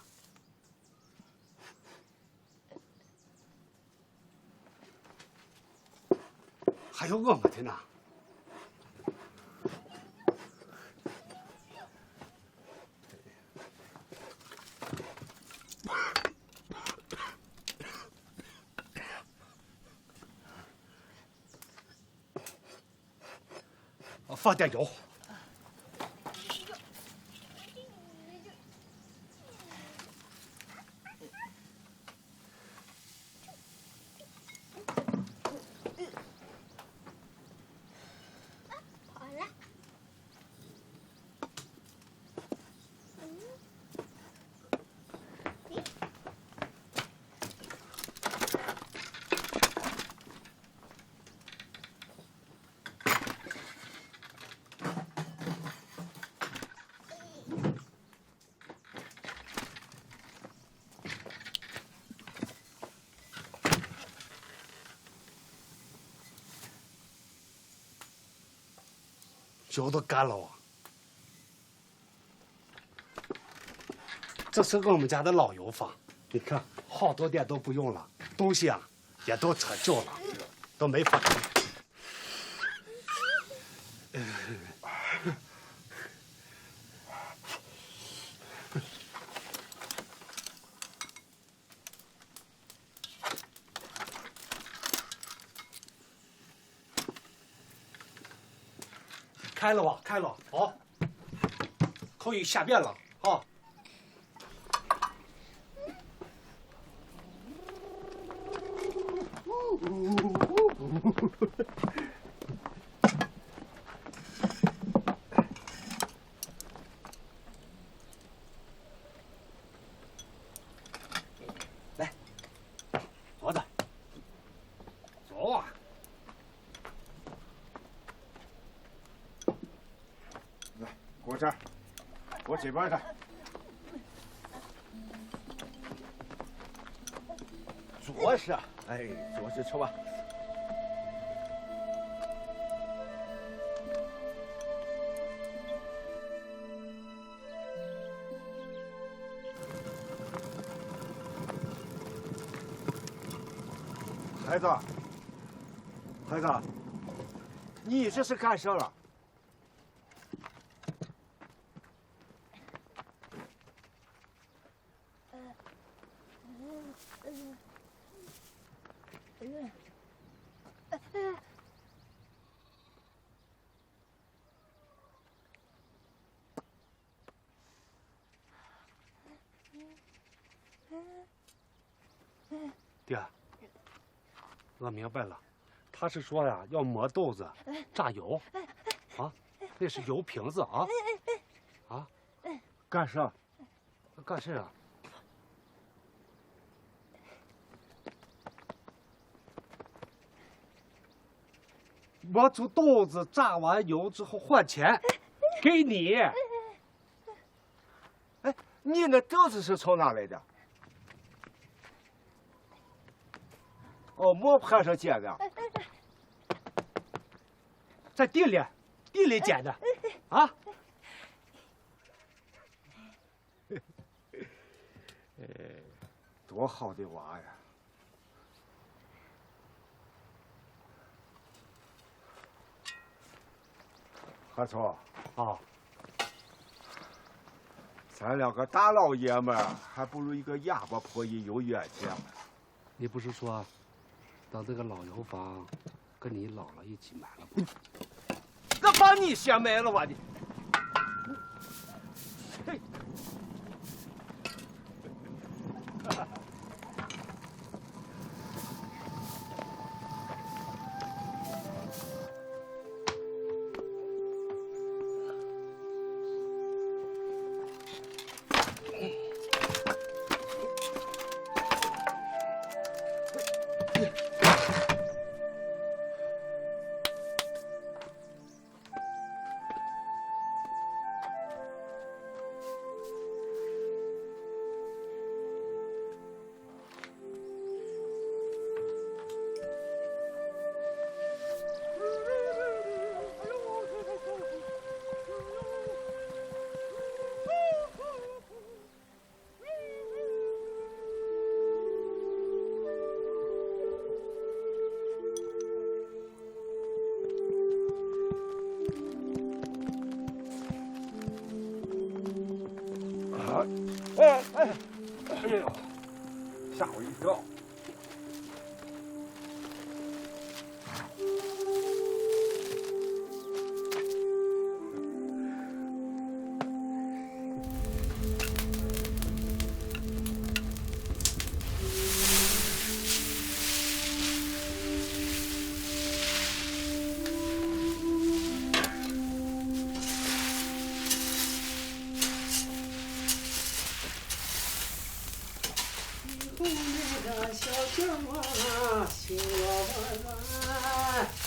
还有我们的呢。放点油。油都干了啊！这是我们家的老油坊，你看好多店都不用了，东西啊也都扯旧了，都没法用。开了吧，开了，好，可以下便了啊。来，坐着，坐啊。来，过这儿，过这边的。坐下，哎，坐下吃吧。孩子，你这是干啥了？爹，我明白了，他是说呀，要磨豆子榨油，啊，那是油瓶子啊，啊，干啥？干啥啊？磨出豆子，榨完油之后换钱，给你。哎，你那豆子是从哪来的？哦，磨盘上捡的。在地里捡的，啊。多好的娃呀！韩聪啊，咱两个大老爷们儿还不如一个哑巴婆姨有远见呢。你不是说，等这个老油房跟你姥姥一起买了不？那把你先买了吧你！嘿。哎呦，吓我一跳！小舅啊，心我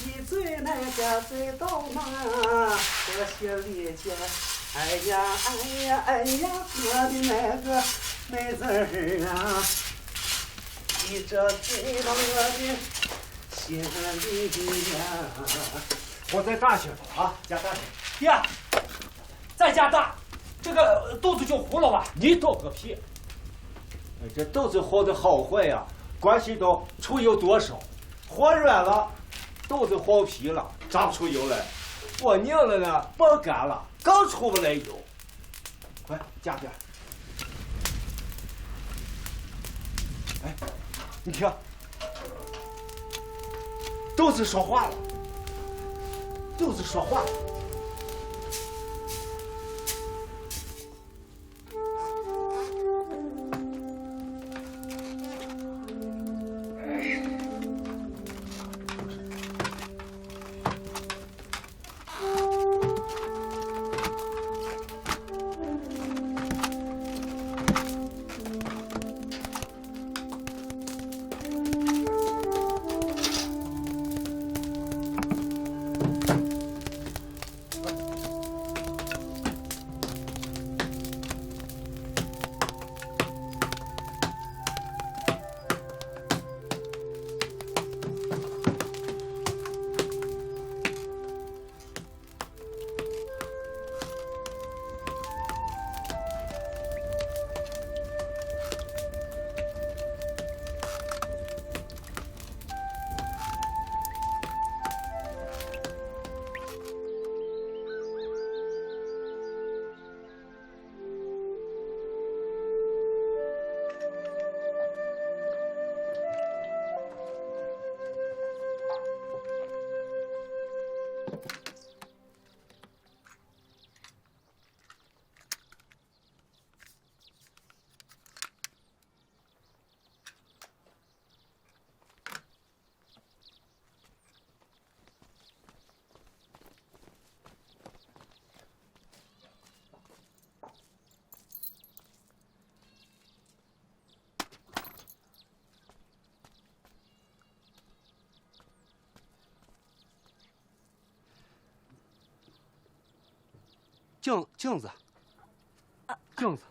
你最那个最逗嘛，我心里讲，哎呀哎呀哎呀，我的那个妹子儿啊，你这最到我的心里呀。我再大些啊，加大些。爹，再加大，这个豆子就糊了吧？你懂个屁！这豆子和的好坏呀，关系到出油多少。和软了，豆子和皮了，长出油来；和硬了呢，爆干了，更出不来油。快加点。哎，你听，豆子说话了，豆子说话了。镜子，镜子。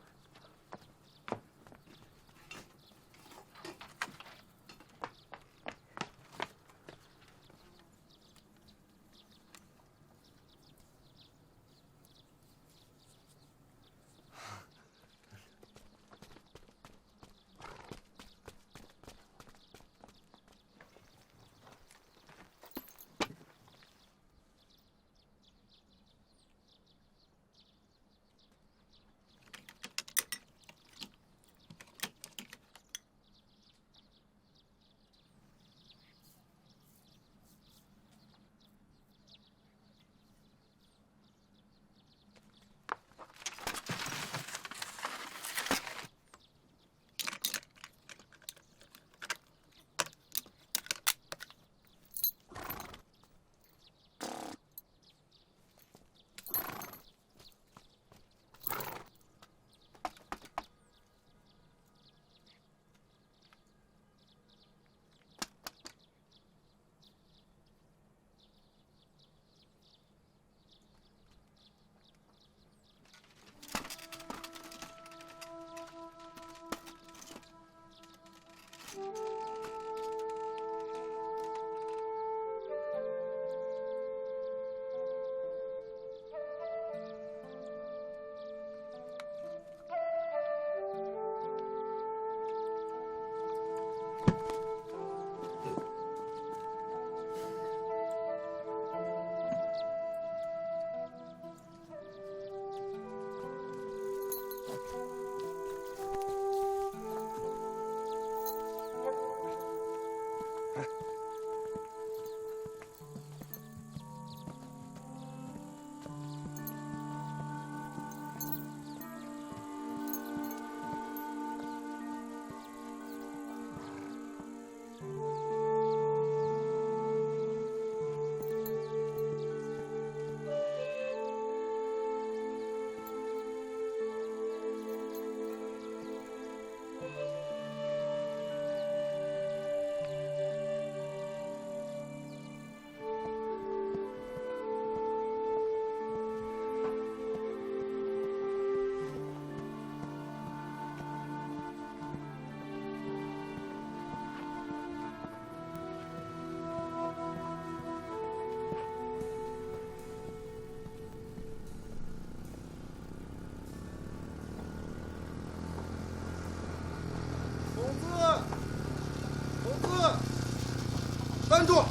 站住！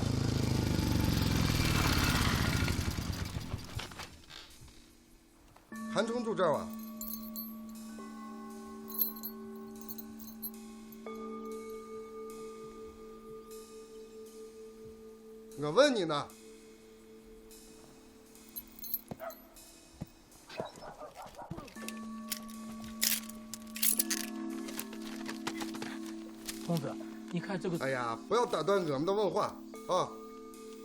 韩冲住这儿啊！我问你呢。公子，你看这个……哎呀，不要打断我们的问话啊！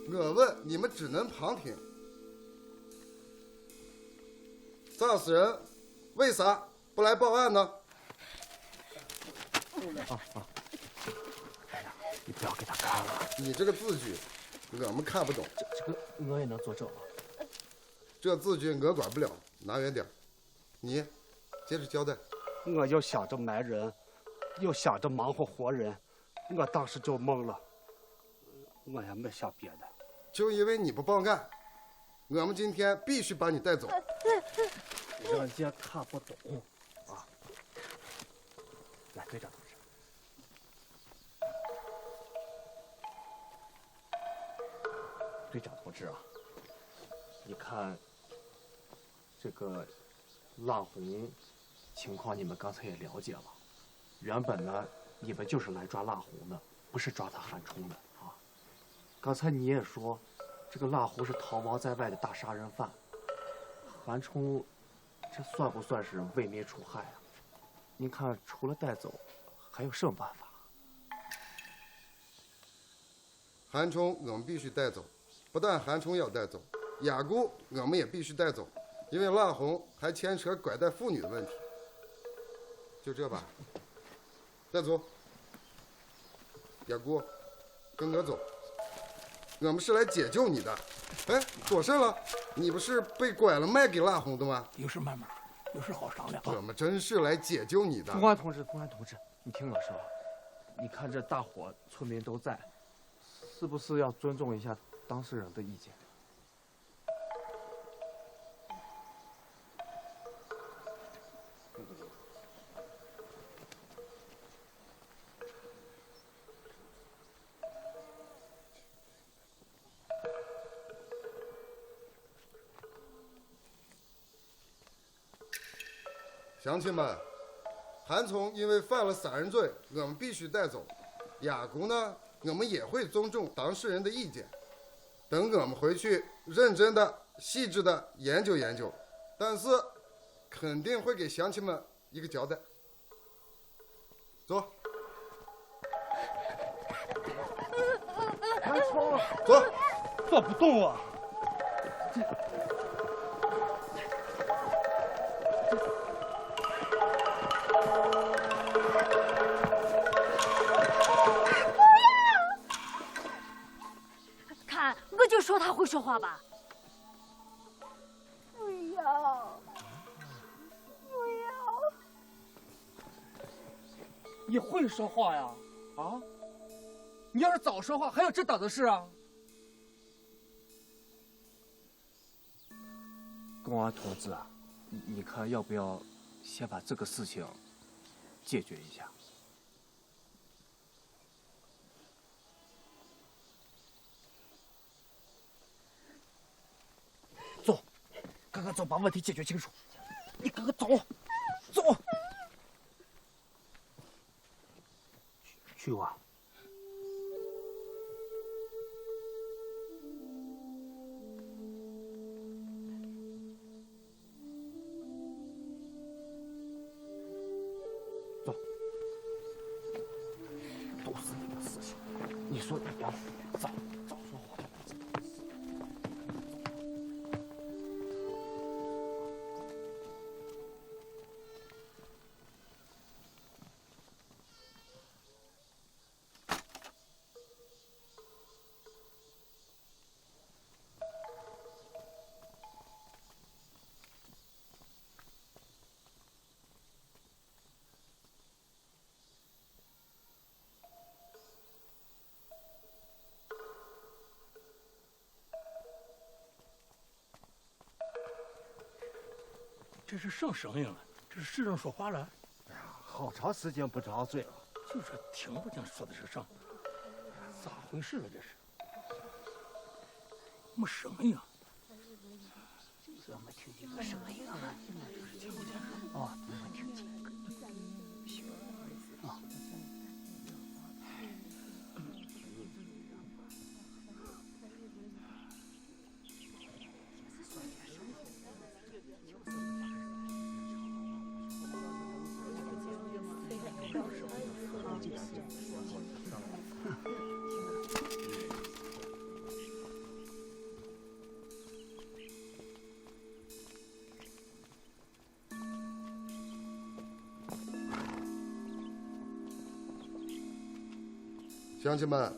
我问你们只能旁听。炸死人，为啥不来报案呢？哎呀，你不要给他看了。你这个字据，我们看不懂。这个我也能作证吗？这字据我管不了，拿远点。你接着交代。我要想着埋人，又想着忙活活人，我当时就懵了。我也没想别的。就因为你不报案，我们今天必须把你带走。人家看不懂啊！来，队长同志。队长同志啊，你看这个浪红情况，你们刚才也了解了。原本呢，你们就是来抓浪红的，不是抓他韩冲的啊。刚才你也说，这个腊虎是逃亡在外的大杀人犯，韩冲，这算不算是为民除害啊？您看，除了带走，还有什么办法？韩冲我们必须带走，不但韩冲要带走，雅姑我们也必须带走，因为腊红还牵扯拐带妇女的问题。就这吧，带走。雅姑，跟我走，我们是来解救你的。哎，做甚了？你不是被拐了卖给腊红的吗？有事慢慢，有事好商量。我们真是来解救你的。公安同志，你听我说，你看这大伙村民都在，是不是要尊重一下当事人的意见？乡亲们，韩冲因为犯了杀人罪，我们必须带走。雅姑呢，我们也会尊重当事人的意见。等我们回去，认真的、细致的研究研究，但是肯定会给乡亲们一个交代。走。韩冲，走，做不动啊！我就说他会说话吧。不要，不要！你会说话呀？啊？你要是早说话，还有这档子事啊？公安同志啊，你看要不要先把这个事情解决一下？走，赶快走，把问题解决清楚。你赶快走，走。去吧。走。都是你的事情，你说你要早说话。这是什么声音了？这是市长说话了？哎呀，好长时间不张嘴了。就是听不清说的是啥，咋回事了？这是没声音啊！这没听见个声音啊？听不见啊？没听见。啊。乡亲们，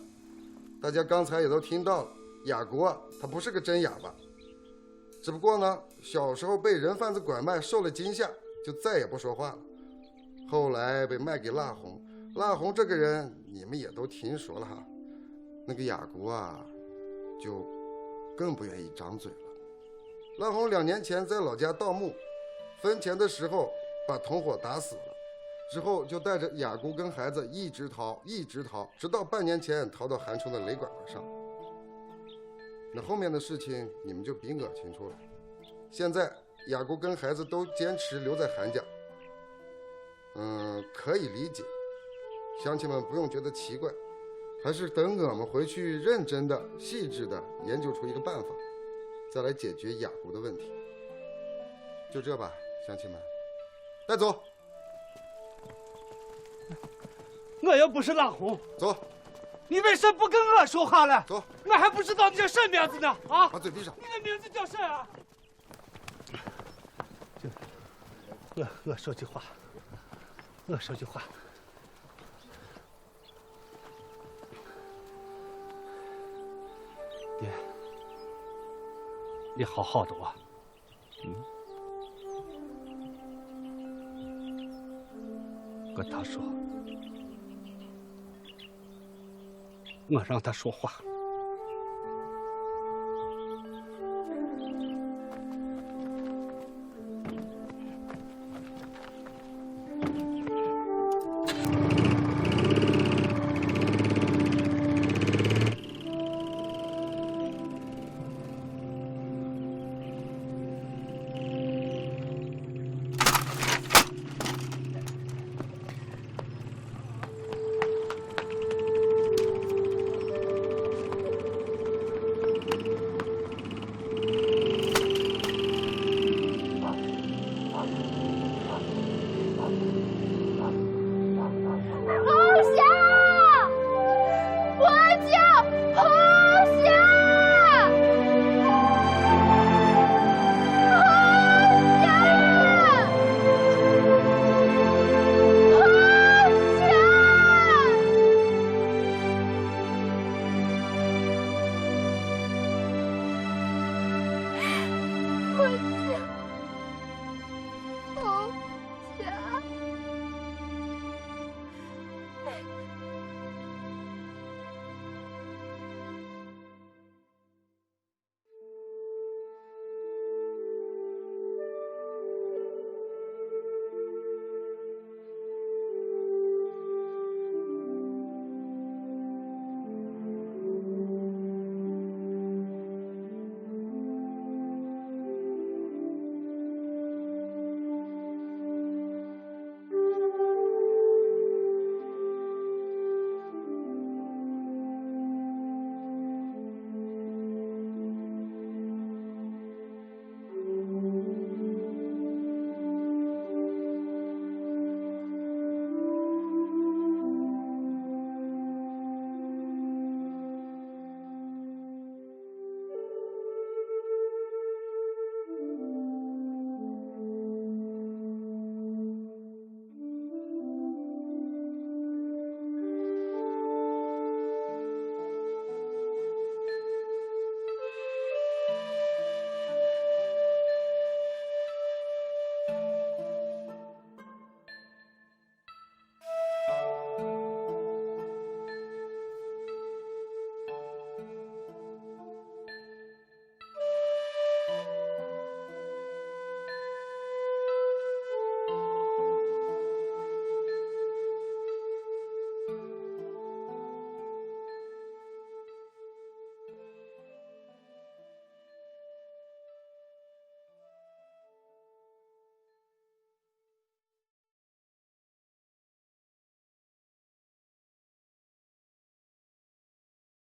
大家刚才也都听到了，雅姑啊，她不是个真哑巴，只不过呢，小时候被人贩子拐卖，受了惊吓，就再也不说话了。后来被卖给腊红，腊红这个人你们也都听说了哈。那个雅姑啊，就更不愿意张嘴了。腊红2年前在老家盗墓，分钱的时候把同伙打死了。之后就带着雅姑跟孩子一直逃，直到半年前逃到韩冲的雷拐弯上。那后面的事情你们就比我清楚了。现在雅姑跟孩子都坚持留在韩家，可以理解，乡亲们不用觉得奇怪。还是等我们回去认真的、细致的研究出一个办法，再来解决雅姑的问题。就这吧，乡亲们，带走。我又不是拉红，走。你为什么不跟我说话了？走，我还不知道你叫什么名字呢！啊，把嘴闭上。你的名字叫什么？我说句话，我说句话。你好好的啊，跟他说，我让他说话。我